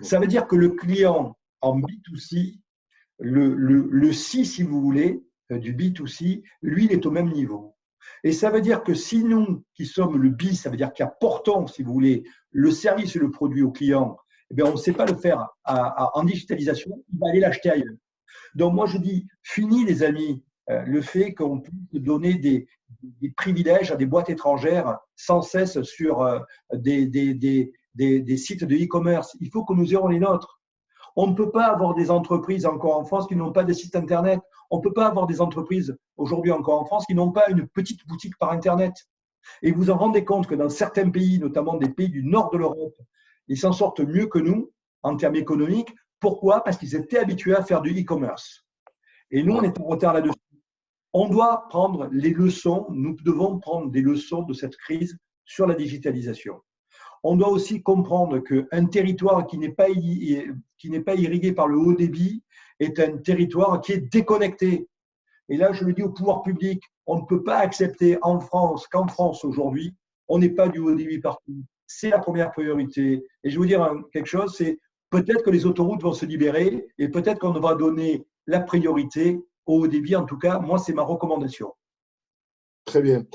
Ça veut dire que le client en B2C, le C, si vous voulez, du B2C, lui, il est au même niveau. Et ça veut dire que si nous, qui sommes le B, ça veut dire qui apportons, si vous voulez, le service et le produit au client, eh bien, on ne sait pas le faire en digitalisation, il va aller l'acheter ailleurs. Donc, moi, je dis, fini, les amis, le fait qu'on puisse donner des privilèges à des boîtes étrangères sans cesse sur des sites de e-commerce. Il faut que nous ayons les nôtres. On ne peut pas avoir des entreprises encore en France qui n'ont pas de site Internet. On ne peut pas avoir des entreprises aujourd'hui encore en France qui n'ont pas une petite boutique par Internet. Et vous en rendez compte que dans certains pays, notamment des pays du nord de l'Europe, ils s'en sortent mieux que nous en termes économiques. Pourquoi? Parce qu'ils étaient habitués à faire du e-commerce. Et nous, on est en retard là-dessus. On doit prendre les leçons, nous devons prendre des leçons de cette crise sur la digitalisation. On doit aussi comprendre qu'un territoire qui n'est pas irrigué par le haut débit est un territoire qui est déconnecté. Et là, je le dis au pouvoir public, on ne peut pas accepter qu'en France aujourd'hui, on n'ait pas du haut débit partout. C'est la première priorité. Et je vais vous dire quelque chose, c'est peut-être que les autoroutes vont se libérer et peut-être qu'on va donner la priorité au haut débit. En tout cas, moi, c'est ma recommandation. Très bien.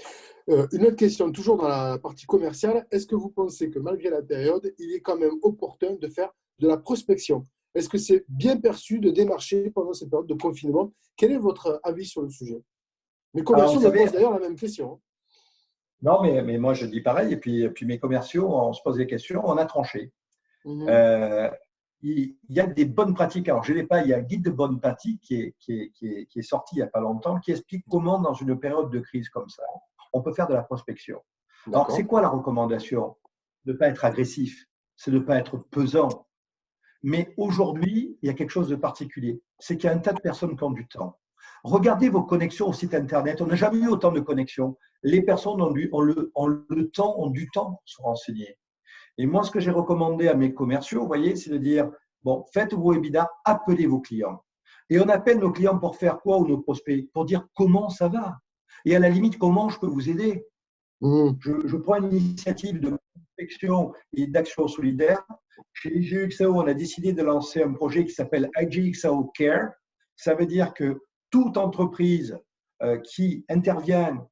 Une autre question, toujours dans la partie commerciale. Est-ce que vous pensez que malgré la période, il est quand même opportun de faire de la prospection? Est-ce que c'est bien perçu de démarcher pendant cette période de confinement? Quel est votre avis sur le sujet? Mes Alors, commerciaux vous me savez, posent d'ailleurs la même question. non, mais moi, je dis pareil. Et puis mes commerciaux, on se pose des questions, on a tranché. Mhm. Euh, il y a des bonnes pratiques. Alors, je n'ai pas, il y a un guide de bonnes pratiques qui est sorti il n'y a pas longtemps, qui explique comment, dans une période de crise comme ça, on peut faire de la prospection. Alors, c'est quoi la recommandation? De ne pas être agressif, c'est de ne pas être pesant. Mais aujourd'hui, il y a quelque chose de particulier. C'est qu'il y a un tas de personnes qui ont du temps. Regardez vos connexions au site Internet. On n'a jamais eu autant de connexions. Les personnes ont le temps, ont du temps pour se renseigner. Et moi, ce que j'ai recommandé à mes commerciaux, vous voyez, c'est de dire, bon, faites vos webinars, appelez vos clients. Et on appelle nos clients pour faire quoi, ou nos prospects? Pour dire comment ça va. Et à la limite, comment je peux vous aider. Je prends une initiative de prospection et d'action solidaire. Chez IGXAO, on a décidé de lancer un projet qui s'appelle IGXAO Care. Ça veut dire que toute entreprise qui intervient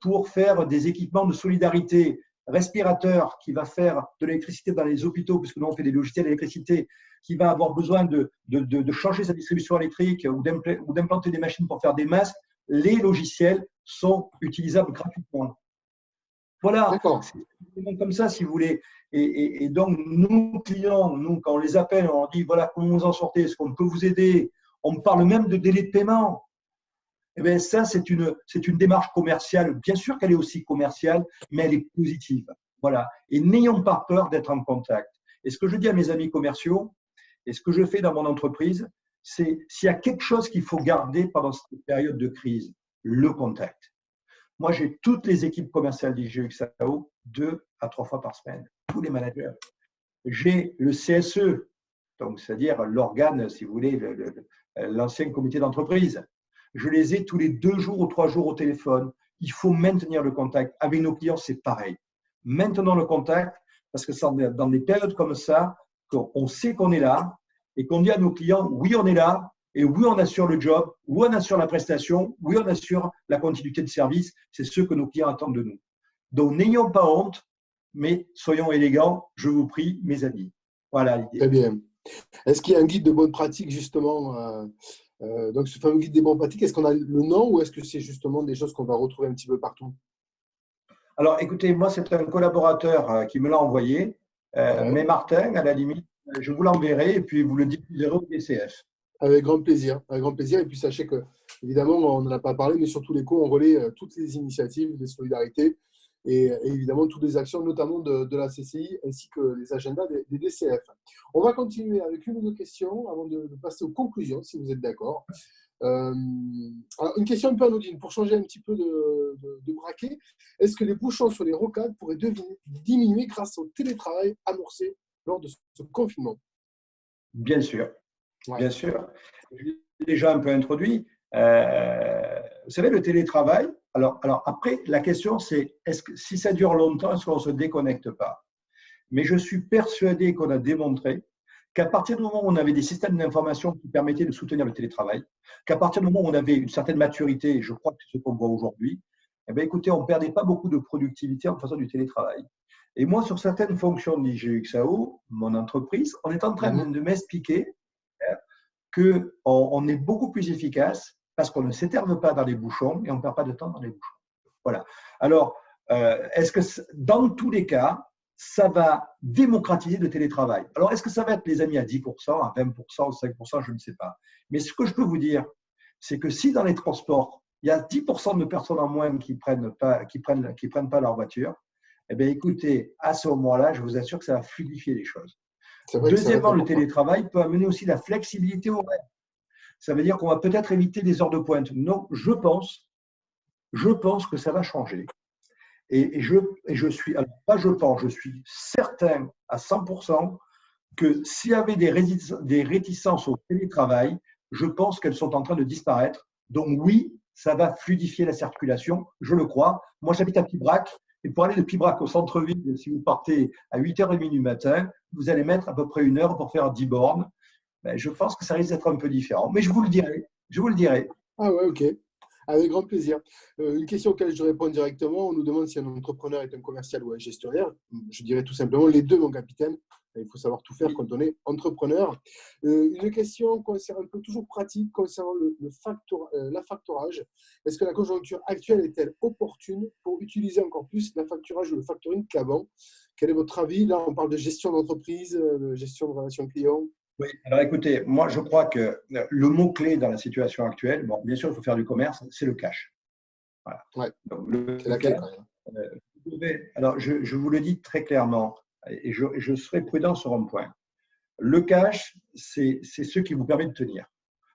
pour faire des équipements de solidarité, respirateur qui va faire de l'électricité dans les hôpitaux, puisque nous on fait des logiciels d'électricité, qui va avoir besoin de changer sa distribution électrique ou d'implanter des machines pour faire des masques, les logiciels sont utilisables gratuitement. Voilà, c'est comme ça si vous voulez. Et donc, nous, clients, nous, quand on les appelle, on leur dit voilà comment vous en sortez, est-ce qu'on peut vous aider? On me parle même de délai de paiement. Eh bien, ça, c'est une démarche commerciale. Bien sûr qu'elle est aussi commerciale, mais elle est positive. Voilà. Et n'ayons pas peur d'être en contact. Et ce que je dis à mes amis commerciaux, et ce que je fais dans mon entreprise, c'est s'il y a quelque chose qu'il faut garder pendant cette période de crise, le contact. Moi, j'ai toutes les équipes commerciales d'IGXAO 2 à 3 fois par semaine, tous les managers. J'ai le CSE, donc c'est-à-dire l'organe, si vous voulez, l'ancien comité d'entreprise. Je les ai tous les 2 jours ou 3 jours au téléphone. Il faut maintenir le contact. Avec nos clients, c'est pareil. Maintenons le contact parce que c'est dans des périodes comme ça qu'on sait qu'on est là et qu'on dit à nos clients, oui, on est là, et oui, on assure le job, oui, on assure la prestation, oui, on assure la continuité de service. C'est ce que nos clients attendent de nous. Donc, n'ayons pas honte, mais soyons élégants, je vous prie, mes amis. Voilà l'idée. Très bien. Est-ce qu'il y a un guide de bonnes pratiques, justement donc, ce fameux guide des bonnes pratiques, est-ce qu'on a le nom ou est-ce que c'est justement des choses qu'on va retrouver un petit peu partout? Alors, écoutez, moi, c'est un collaborateur qui me l'a envoyé, mais Martin, à la limite, je vous l'enverrai et puis vous le diffuserez au DCF. Avec grand plaisir, avec grand plaisir. Et puis sachez que, évidemment, on n'en a pas parlé, mais sur tous les coups, on relaie toutes les initiatives de solidarité et évidemment toutes les actions, notamment de la CCI, ainsi que les agendas des DCF. On va continuer avec une ou deux questions avant de passer aux conclusions, si vous êtes d'accord. Alors, une question un peu anodine, pour changer un petit peu de braquet. Est-ce que les bouchons sur les rocades pourraient diminuer grâce au télétravail amorcé lors de ce confinement? Bien sûr. Ouais. Bien sûr. Je l'ai déjà un peu introduit. Vous savez, le télétravail, alors après, la question c'est, si ça dure longtemps, est-ce qu'on ne se déconnecte pas? Mais je suis persuadé qu'on a démontré qu'à partir du moment où on avait des systèmes d'information qui permettaient de soutenir le télétravail, qu'à partir du moment où on avait une certaine maturité, et je crois que c'est ce qu'on voit aujourd'hui, eh bien, écoutez, on ne perdait pas beaucoup de productivité en faisant du télétravail. Et moi, sur certaines fonctions d'IGXAO, mon entreprise, on est en train de m'expliquer qu'on est beaucoup plus efficace parce qu'on ne s'éterve pas dans les bouchons et on ne perd pas de temps dans les bouchons. Voilà. Alors, est-ce que dans tous les cas, ça va démocratiser le télétravail? Alors, est-ce que ça va être, les amis, à 10%, à 20%, 5%, je ne sais pas. Mais ce que je peux vous dire, c'est que si dans les transports, il y a 10% de personnes en moins qui prennent pas leur voiture, eh bien, écoutez, à ce moment-là, je vous assure que ça va fluidifier les choses. Deuxièmement, le télétravail peut amener aussi la flexibilité horaire. Ça veut dire qu'on va peut-être éviter des heures de pointe. Non, je pense que ça va changer. Et je suis, alors pas je pense, je suis certain à 100% que s'il y avait des réticences au télétravail, je pense qu'elles sont en train de disparaître. Donc oui, ça va fluidifier la circulation, je le crois. Moi, j'habite à Pibrac. Et pour aller de Pibrac au centre-ville, si vous partez à 8h30 du matin, vous allez mettre à peu près 1 heure pour faire 10 bornes. Ben, je pense que ça risque d'être un peu différent. Mais je vous le dirai. Je vous le dirai. Ah ouais, ok. Avec grand plaisir. Une question auquel je réponds directement, on nous demande si un entrepreneur est un commercial ou un gestionnaire. Je dirais tout simplement les deux, mon capitaine. Il faut savoir tout faire quand on est entrepreneur. Une question concernant un peu toujours pratique concernant l'affacturage. Est-ce que la conjoncture actuelle est-elle opportune pour utiliser encore plus l'affacturage ou le factoring qu'avant? Quel est votre avis? Là, on parle de gestion d'entreprise, de gestion de relations clients. Oui, alors écoutez, moi je crois que le mot-clé dans la situation actuelle, bon, bien sûr, il faut faire du commerce, c'est le cash. Voilà. Ouais, Donc, c'est le la clé cash, quand même. alors je vous le dis très clairement, et je serai prudent sur un point. Le cash, c'est ce qui vous permet de tenir.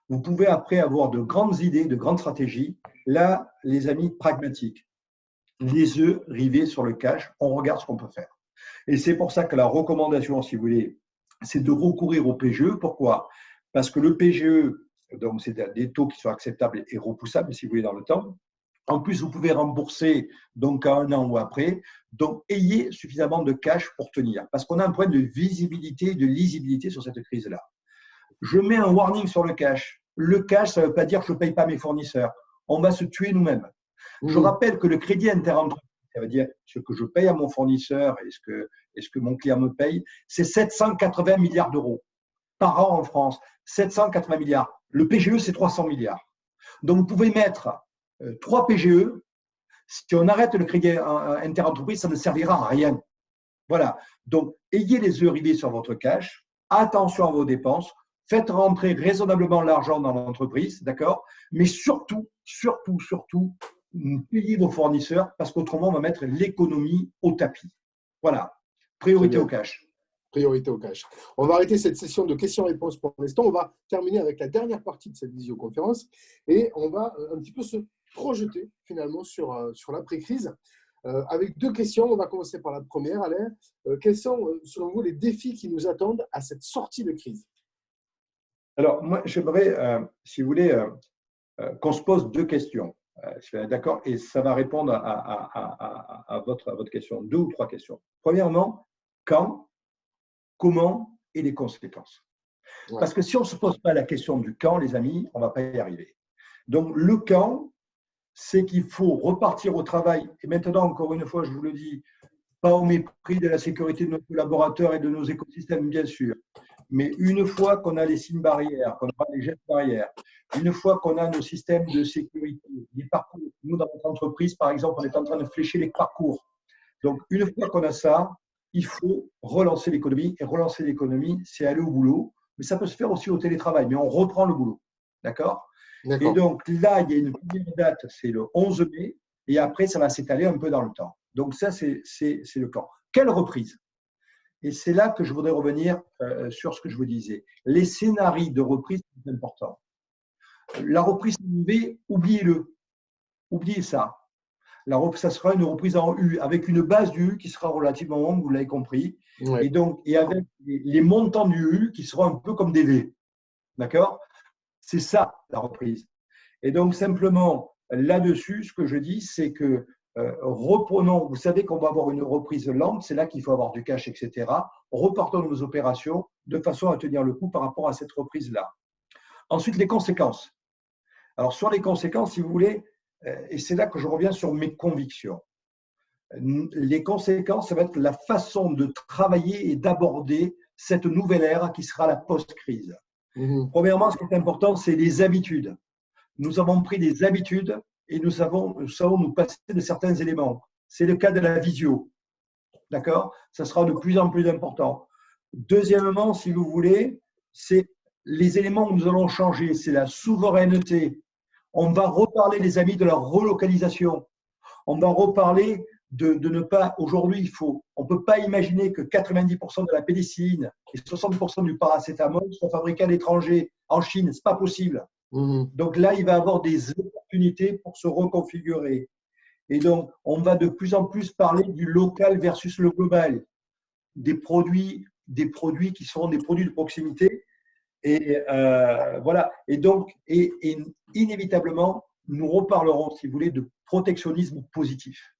Vous pouvez après avoir de grandes idées, de grandes stratégies. Là, les amis, pragmatiques, les œufs rivés sur le cash, on regarde ce qu'on peut faire. Et c'est pour ça que la recommandation, si vous voulez, c'est de recourir au PGE. Pourquoi? Parce que le PGE, donc c'est des taux qui sont acceptables et repoussables, si vous voulez, dans le temps. En plus, vous pouvez rembourser donc à un an ou après. Donc, ayez suffisamment de cash pour tenir. Parce qu'on a un point de visibilité, de lisibilité sur cette crise-là. Je mets un warning sur le cash. Le cash, ça ne veut pas dire que je ne paye pas mes fournisseurs. On va se tuer nous-mêmes. Je rappelle que le crédit interentreprise, ça veut dire ce que je paye à mon fournisseur et ce que mon client me paye, c'est 780 milliards d'euros par an en France. 780 milliards. Le PGE, c'est 300 milliards. Donc, vous pouvez mettre 3 PGE. Si on arrête le crédit interentreprise, ça ne servira à rien. Voilà. Donc, ayez les yeux rivés sur votre cash. Attention à vos dépenses. Faites rentrer raisonnablement l'argent dans l'entreprise, d'accord? Mais surtout, payez vos fournisseurs parce qu'autrement, on va mettre l'économie au tapis. Voilà. Priorité au cash. Priorité au cash. On va arrêter cette session de questions-réponses pour l'instant. On va terminer avec la dernière partie de cette visioconférence et on va un petit peu se projeter finalement sur l'après-crise. Avec deux questions. On va commencer par la première, Alain. Quels sont, selon vous, les défis qui nous attendent à cette sortie de crise? Alors, moi, j'aimerais, si vous voulez, qu'on se pose deux questions. D'accord? Et ça va répondre à votre question. Deux ou trois questions. Premièrement, quand, comment et les conséquences. Ouais. Parce que si on ne se pose pas la question du quand, les amis, on ne va pas y arriver. Donc, le quand, c'est qu'il faut repartir au travail. Et maintenant, encore une fois, je vous le dis, pas au mépris de la sécurité de nos collaborateurs et de nos écosystèmes, bien sûr. Mais une fois qu'on a les signes barrières, qu'on aura les gestes barrières, une fois qu'on a nos systèmes de sécurité, les parcours, nous, dans notre entreprise, par exemple, on est en train de flécher les parcours. Donc, une fois qu'on a ça, il faut relancer l'économie. Et relancer l'économie, c'est aller au boulot. Mais ça peut se faire aussi au télétravail, mais on reprend le boulot. D'accord? Et donc, là, il y a une première date, c'est le 11 mai. Et après, ça va s'étaler un peu dans le temps. Donc, ça, c'est le camp. Quelle reprise? Et c'est là que je voudrais revenir sur ce que je vous disais. Les scénarios de reprise sont importants. La reprise en V, oubliez-le. Oubliez ça. Ça sera une reprise en U, avec une base du U qui sera relativement longue, vous l'avez compris. Ouais. Et avec les montants du U qui seront un peu comme des V. D'accord? C'est ça, la reprise. Et donc, simplement, là-dessus, ce que je dis, c'est que reprenons, vous savez qu'on va avoir une reprise lente, c'est là qu'il faut avoir du cash, etc. Reportons nos opérations de façon à tenir le coup par rapport à cette reprise-là. Ensuite, les conséquences. Alors, sur les conséquences, si vous voulez, et c'est là que je reviens sur mes convictions. Les conséquences, ça va être la façon de travailler et d'aborder cette nouvelle ère qui sera la post-crise. Premièrement, ce qui est important, c'est les habitudes. Nous avons pris des habitudes et nous savons nous passer de certains éléments. C'est le cas de la visio. D'accord? Ça sera de plus en plus important. Deuxièmement, si vous voulez, c'est les éléments où nous allons changer. C'est la souveraineté. On va reparler, les amis, de la relocalisation. On va reparler de ne pas, aujourd'hui, on ne peut pas imaginer que 90% de la pénicilline et 60% du paracétamol soient fabriqués à l'étranger, en Chine. Ce n'est pas possible. Donc là, il va y avoir des opportunités pour se reconfigurer. Et donc, on va de plus en plus parler du local versus le global, des produits qui seront des produits de proximité. Et voilà. Et donc, et inévitablement, nous reparlerons, si vous voulez, de protectionnisme positif.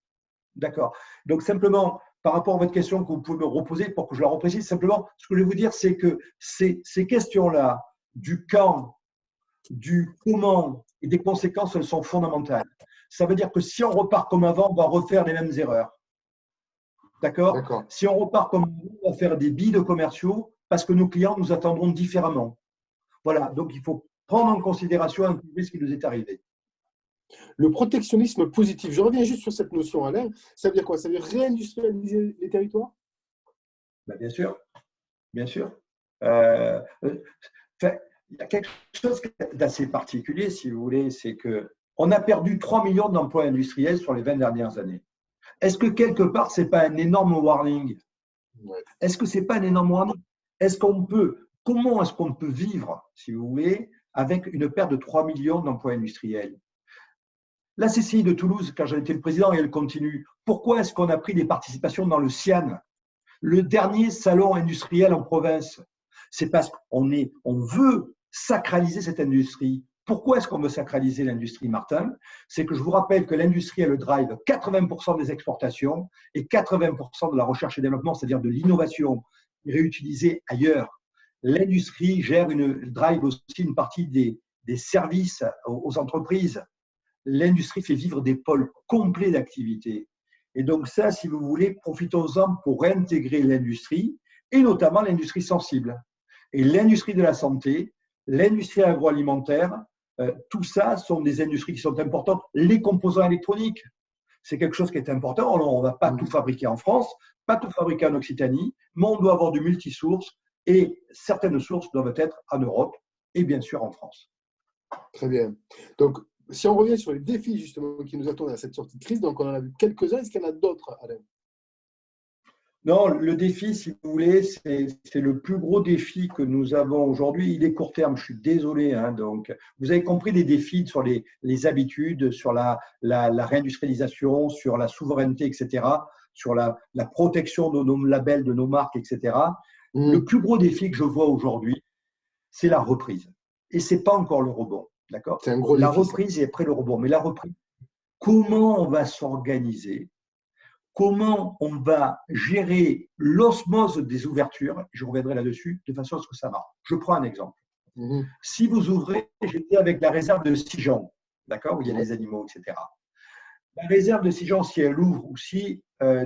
D'accord. Donc, simplement, par rapport à votre question que vous pouvez me reposer pour que je la reprécise, simplement, ce que je vais vous dire, c'est que ces questions-là, du quand, du comment et des conséquences, elles sont fondamentales. Ça veut dire que si on repart comme avant, on va refaire les mêmes erreurs. D'accord? Si on repart comme avant, on va faire des bides commerciaux parce que nos clients nous attendront différemment. Voilà, donc il faut prendre en considération un peu ce qui nous est arrivé. Le protectionnisme positif, je reviens juste sur cette notion, Alain. Ça veut dire quoi? Ça veut dire réindustrialiser les territoires? Ben, bien sûr, bien sûr. Enfin, il y a quelque chose d'assez particulier, si vous voulez, c'est qu'on a perdu 3 millions d'emplois industriels sur les 20 dernières années. Est-ce que quelque part, ce n'est pas un énorme warning? Est-ce que ce n'est pas un énorme warning? Comment est-ce qu'on peut vivre, si vous voulez, avec une perte de 3 millions d'emplois industriels? La CCI de Toulouse, quand j'en étais le président, et elle continue, pourquoi est-ce qu'on a pris des participations dans le CIAN, le dernier salon industriel en province? C'est parce qu'on veut sacraliser cette industrie. Pourquoi est-ce qu'on veut sacraliser l'industrie, Martin? C'est que je vous rappelle que l'industrie, elle drive 80% des exportations et 80% de la recherche et développement, c'est-à-dire de l'innovation réutilisée ailleurs. L'industrie drive aussi une partie des services aux entreprises. L'industrie fait vivre des pôles complets d'activité. Et donc ça, si vous voulez, profitons-en pour réintégrer l'industrie, et notamment l'industrie sensible. Et l'industrie de la santé, l'industrie agroalimentaire, tout ça sont des industries qui sont importantes. Les composants électroniques, c'est quelque chose qui est important. Alors, on ne va pas tout fabriquer en France, pas tout fabriquer en Occitanie, mais on doit avoir du multisource, et certaines sources doivent être en Europe et bien sûr en France. Très bien. Donc, si on revient sur les défis justement qui nous attendent à cette sortie de crise, donc on en a vu quelques-uns, est-ce qu'il y en a d'autres, Alain? Non, le défi, si vous voulez, c'est le plus gros défi que nous avons aujourd'hui. Il est court terme, je suis désolé. Donc, vous avez compris les défis sur les habitudes, sur la réindustrialisation, sur la souveraineté, etc., sur la protection de nos labels, de nos marques, etc. Le plus gros défi que je vois aujourd'hui, c'est la reprise. Et ce n'est pas encore le rebond. D'accord ? C'est un gros la défi, reprise est après le rebond. Mais la reprise, comment on va s'organiser? Comment on va gérer l'osmose des ouvertures? Je reviendrai là-dessus de façon à ce que ça marche. Je prends un exemple. Si vous ouvrez, j'étais avec la réserve de Sijan, d'accord, où il y a les animaux, etc. La réserve de Sijan, si elle ouvre ou si un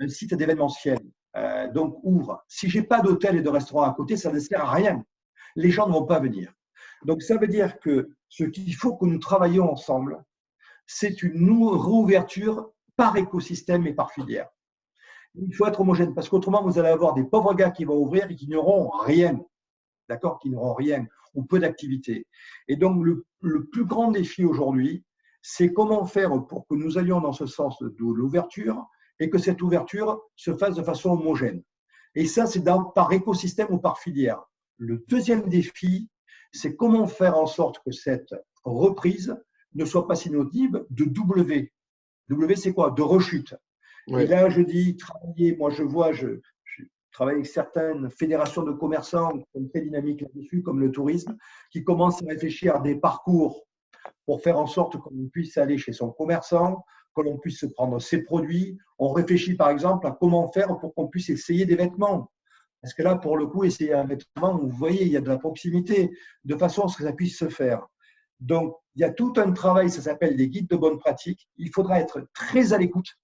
site d'événementiel ouvre, si je n'ai pas d'hôtel et de restaurant à côté, ça ne sert à rien. Les gens ne vont pas venir. Donc, ça veut dire que ce qu'il faut que nous travaillions ensemble, c'est une réouverture par écosystème et par filière. Il faut être homogène parce qu'autrement, vous allez avoir des pauvres gars qui vont ouvrir et qui n'auront rien, d'accord, qui n'auront rien ou peu d'activité. Et donc, le plus grand défi aujourd'hui, c'est comment faire pour que nous allions dans ce sens de l'ouverture et que cette ouverture se fasse de façon homogène. Et ça, c'est par écosystème ou par filière. Le deuxième défi, c'est comment faire en sorte que cette reprise ne soit pas synonyme de W. W, c'est quoi? De rechute. Oui. Et là, je dis travailler. Moi, je travaille avec certaines fédérations de commerçants qui sont très dynamiques là-dessus, comme le tourisme, qui commencent à réfléchir à des parcours pour faire en sorte qu'on puisse aller chez son commerçant, que l'on puisse prendre ses produits. On réfléchit par exemple à comment faire pour qu'on puisse essayer des vêtements. Parce que là, pour le coup, essayer un vêtement, vous voyez, il y a de la proximité, de façon à ce que ça puisse se faire. Donc, il y a tout un travail, ça s'appelle des guides de bonne pratique. Il faudra être très à l'écoute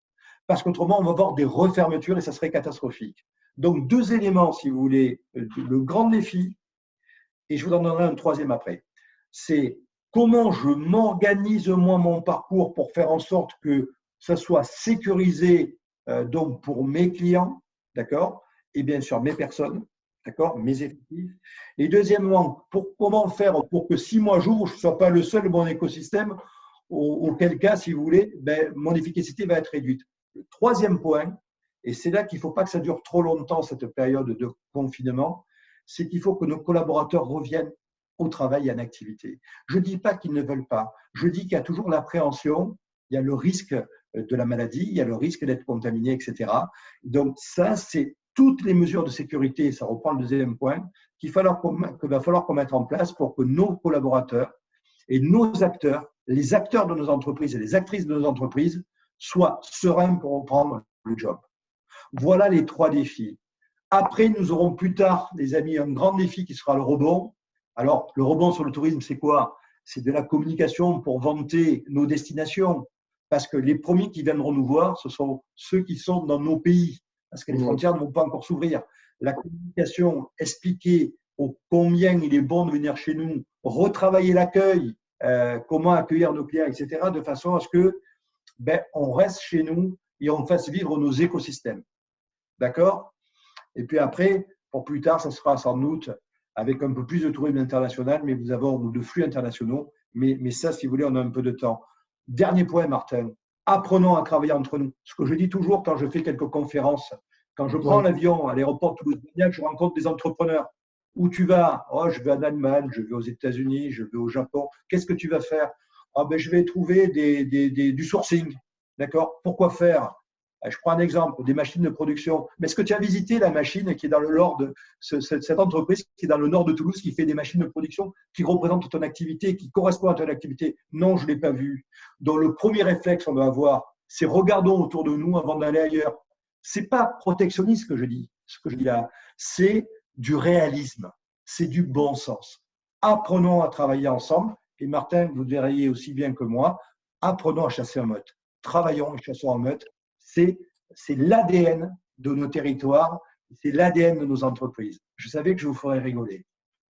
parce qu'autrement, on va avoir des refermetures et ça serait catastrophique. Donc, deux éléments, si vous voulez, le grand défi, et je vous en donnerai un troisième après, c'est comment je m'organise moi mon parcours pour faire en sorte que ça soit sécurisé donc pour mes clients, d'accord, et bien sûr mes personnes, d'accord, mes effectifs. Et deuxièmement, comment faire pour que si moi j'ouvre, je ne sois pas le seul de mon écosystème, auquel cas, si vous voulez, mon efficacité va être réduite. Le troisième point, et c'est là qu'il ne faut pas que ça dure trop longtemps, cette période de confinement, c'est qu'il faut que nos collaborateurs reviennent au travail et à l'activité. Je ne dis pas qu'ils ne veulent pas, je dis qu'il y a toujours l'appréhension, il y a le risque de la maladie, il y a le risque d'être contaminé, etc. Donc ça, c'est toutes les mesures de sécurité, ça reprend le deuxième point, qu'il va falloir qu'on mette en place pour que nos collaborateurs et nos acteurs, les acteurs de nos entreprises et les actrices de nos entreprises, soient sereins pour reprendre le job. Voilà les trois défis. Après, nous aurons plus tard, les amis, un grand défi qui sera le rebond. Alors, le rebond sur le tourisme, c'est quoi? C'est de la communication pour vanter nos destinations. Parce que les premiers qui viendront nous voir, ce sont ceux qui sont dans nos pays. Parce que les frontières ne vont pas encore s'ouvrir. La communication, expliquer combien il est bon de venir chez nous, retravailler l'accueil, comment accueillir nos clients, etc., de façon à ce que on reste chez nous et on fasse vivre nos écosystèmes. D'accord? Et puis après, pour plus tard, ça sera sans doute avec un peu plus de tourisme international, mais vous avez de flux internationaux. Mais ça, si vous voulez, on a un peu de temps. Dernier point, Martin. Apprenons à travailler entre nous. Ce que je dis toujours quand je fais quelques conférences, quand je prends Ouais. l'avion à l'aéroport Toulouse-Blagnac, je rencontre des entrepreneurs. Où tu vas? Oh, je vais en Allemagne, je vais aux États-Unis, je vais au Japon. Qu'est-ce que tu vas faire? Ah, ben, je vais trouver du sourcing. D'accord? Pourquoi faire? Je prends un exemple, des machines de production. Mais est-ce que tu as visité la machine qui est dans le nord de cette entreprise qui est dans le nord de Toulouse, qui fait des machines de production qui représentent ton activité, qui correspondent à ton activité? Non, je ne l'ai pas vu. Donc, le premier réflexe qu'on doit avoir, c'est regardons autour de nous avant d'aller ailleurs. Ce n'est pas protectionniste ce que je dis là. C'est du réalisme. C'est du bon sens. Apprenons à travailler ensemble. Et Martin, vous le verriez aussi bien que moi, apprenons à chasser en meute. Travaillons et chassons en meute. C'est l'ADN de nos territoires, c'est l'ADN de nos entreprises. Je savais que je vous ferais rigoler.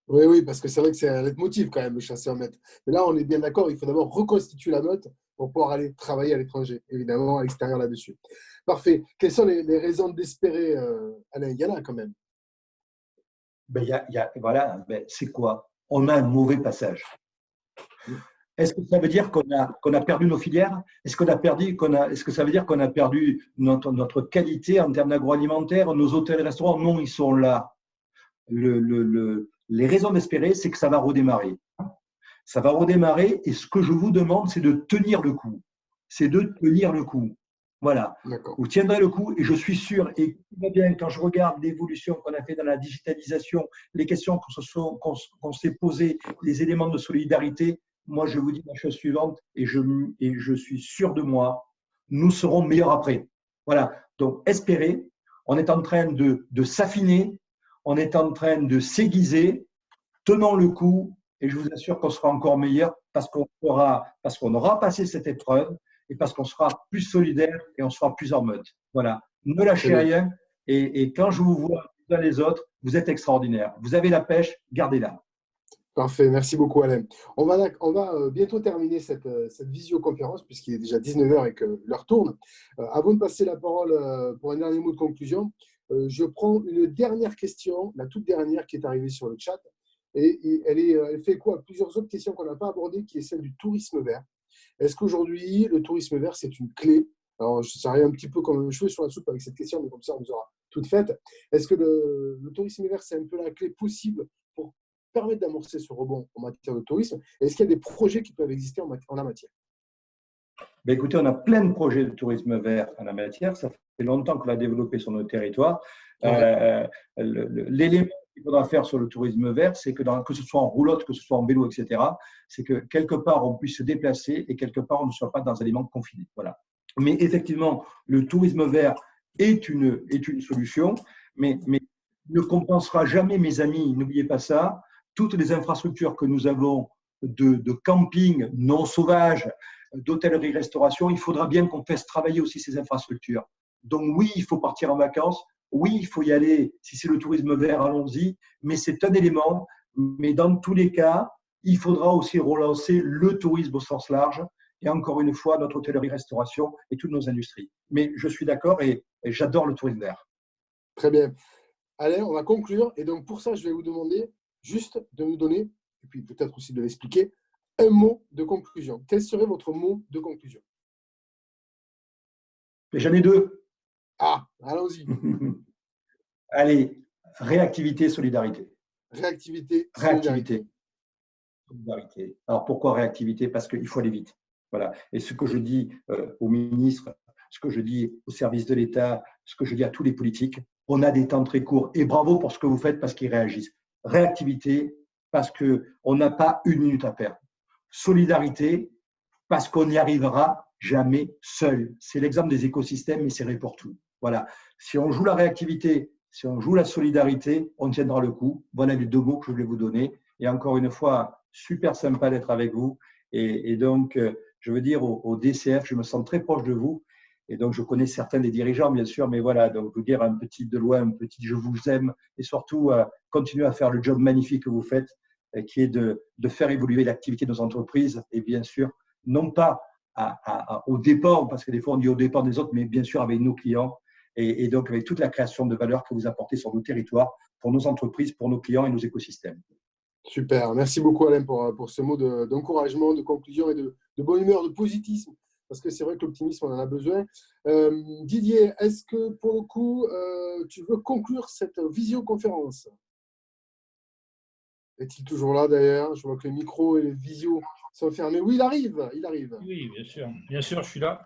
Oui, oui, parce que c'est vrai que c'est un leitmotiv quand même, le chasseur meute. Mais là, on est bien d'accord, il faut d'abord reconstituer la meute pour pouvoir aller travailler à l'étranger, évidemment, à l'extérieur là-dessus. Parfait. Quelles sont les raisons d'espérer, Alain? Il y en a quand même. Ben, voilà, ben, c'est quoi? On a un mauvais passage. Est-ce que ça veut dire qu'on a perdu nos filières? Est-ce que ça veut dire qu'on a perdu notre qualité en termes d'agroalimentaire? Nos hôtels et restaurants? Non, ils sont là. Les raisons d'espérer, c'est que ça va redémarrer. Ça va redémarrer et ce que je vous demande, c'est de tenir le coup. C'est de tenir le coup. Voilà. Vous tiendrez le coup et je suis sûr, et bien, quand je regarde l'évolution qu'on a fait dans la digitalisation, les questions qu'on s'est posées, les éléments de solidarité, moi je vous dis la chose suivante et je suis sûr de moi, nous serons meilleurs après. Voilà. Donc espérez, on est en train de s'affiner, on est en train de s'aiguiser, tenons le coup et je vous assure qu'on sera encore meilleur parce qu'on aura passé cette épreuve et parce qu'on sera plus solidaire et on sera plus en mode. Voilà. Ne lâchez rien et quand je vous vois les uns les autres, vous êtes extraordinaires. Vous avez la pêche, gardez-la. Parfait, merci beaucoup Alain. On va bientôt terminer cette visioconférence puisqu'il est déjà 19h et que l'heure tourne. Avant de passer la parole pour un dernier mot de conclusion, je prends une dernière question, la toute dernière qui est arrivée sur le chat. Et elle fait écho à plusieurs autres questions qu'on n'a pas abordées, qui est celle du tourisme vert. Est-ce qu'aujourd'hui, le tourisme vert, c'est une clé? Alors, ça arrive un petit peu comme un cheveu sur la soupe avec cette question, mais comme ça, on nous aura toutes faites. Est-ce que le tourisme vert, c'est un peu la clé possible pour permettre d'amorcer ce rebond en matière de tourisme? Est-ce qu'il y a des projets qui peuvent exister en la matière? Ben écoutez, on a plein de projets de tourisme vert en la matière. Ça fait longtemps qu'on l'a développé sur nos territoires. Ouais. L'élément qu'il faudra faire sur le tourisme vert, c'est que ce soit en roulotte, que ce soit en vélo, etc., c'est que quelque part, on puisse se déplacer et quelque part, on ne soit pas dans un élément confiné. Voilà. Mais effectivement, le tourisme vert est une solution, mais ne compensera jamais, mes amis, n'oubliez pas ça, toutes les infrastructures que nous avons de camping non sauvage, d'hôtellerie-restauration, il faudra bien qu'on fasse travailler aussi ces infrastructures. Donc oui, il faut partir en vacances, oui, il faut y aller, si c'est le tourisme vert, allons-y, mais c'est un élément, mais dans tous les cas, il faudra aussi relancer le tourisme au sens large, et encore une fois, notre hôtellerie-restauration et toutes nos industries. Mais je suis d'accord et j'adore le tourisme vert. Très bien. Allez, on va conclure. Et donc, pour ça, je vais vous demander juste de nous donner, et puis peut-être aussi de l'expliquer, un mot de conclusion. Quel serait votre mot de conclusion? J'en ai deux. Ah, allons-y. Allez, réactivité, solidarité. Réactivité, Réactivité, solidarité. solidarité. Alors pourquoi réactivité? Parce qu'il faut aller vite. Voilà. Et ce que je dis aux ministres, ce que je dis au service de l'État, ce que je dis à tous les politiques, on a des temps très courts. Et bravo pour ce que vous faites parce qu'ils réagissent. Réactivité, parce qu'on n'a pas une minute à perdre. Solidarité, parce qu'on n'y arrivera jamais seul. C'est l'exemple des écosystèmes, mais c'est vrai pour tout. Voilà. Si on joue la réactivité, si on joue la solidarité, on tiendra le coup. Voilà les deux mots que je voulais vous donner. Et encore une fois, super sympa d'être avec vous. Et donc, je veux dire, au DCF, je me sens très proche de vous. Et donc, je connais certains des dirigeants, bien sûr, mais voilà, donc vous dire un petit de loin, un petit je vous aime, et surtout, continuez à faire le job magnifique que vous faites, qui est de faire évoluer l'activité de nos entreprises, et bien sûr, non pas au départ, parce que des fois on dit au départ des autres, mais bien sûr avec nos clients. et donc avec toute la création de valeur que vous apportez sur nos territoires, pour nos entreprises, pour nos clients et nos écosystèmes. Super. Merci beaucoup, Alain, pour ce mot d'encouragement, de conclusion et de bonne humeur, de positivisme. Parce que c'est vrai que l'optimisme, on en a besoin. Didier, est-ce que pour le coup, tu veux conclure cette visioconférence? Est-il toujours là d'ailleurs? Je vois que les micros et les visios sont fermés. Oui, il arrive, il arrive. Oui, bien sûr, je suis là.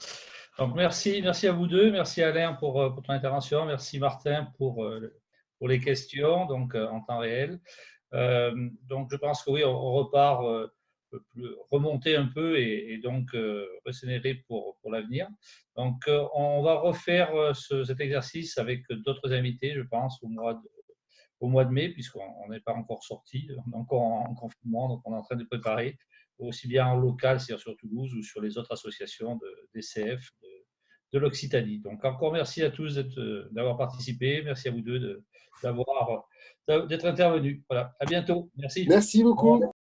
Donc merci à vous deux, merci Alain pour ton intervention, merci Martin pour les questions donc en temps réel. Donc je pense que oui, on repart remonter un peu et donc recénérer pour l'avenir. Donc on va refaire cet exercice avec d'autres invités, je pense, au mois de mai, puisqu'on n'est pas encore sorti, on est encore en confinement, donc on est en train de préparer, aussi bien en local, c'est-à-dire sur Toulouse, ou sur les autres associations d'ECF de l'Occitanie. Donc encore merci à tous d'avoir participé, merci à vous deux d'être intervenus. Voilà, à bientôt. Merci. Merci beaucoup.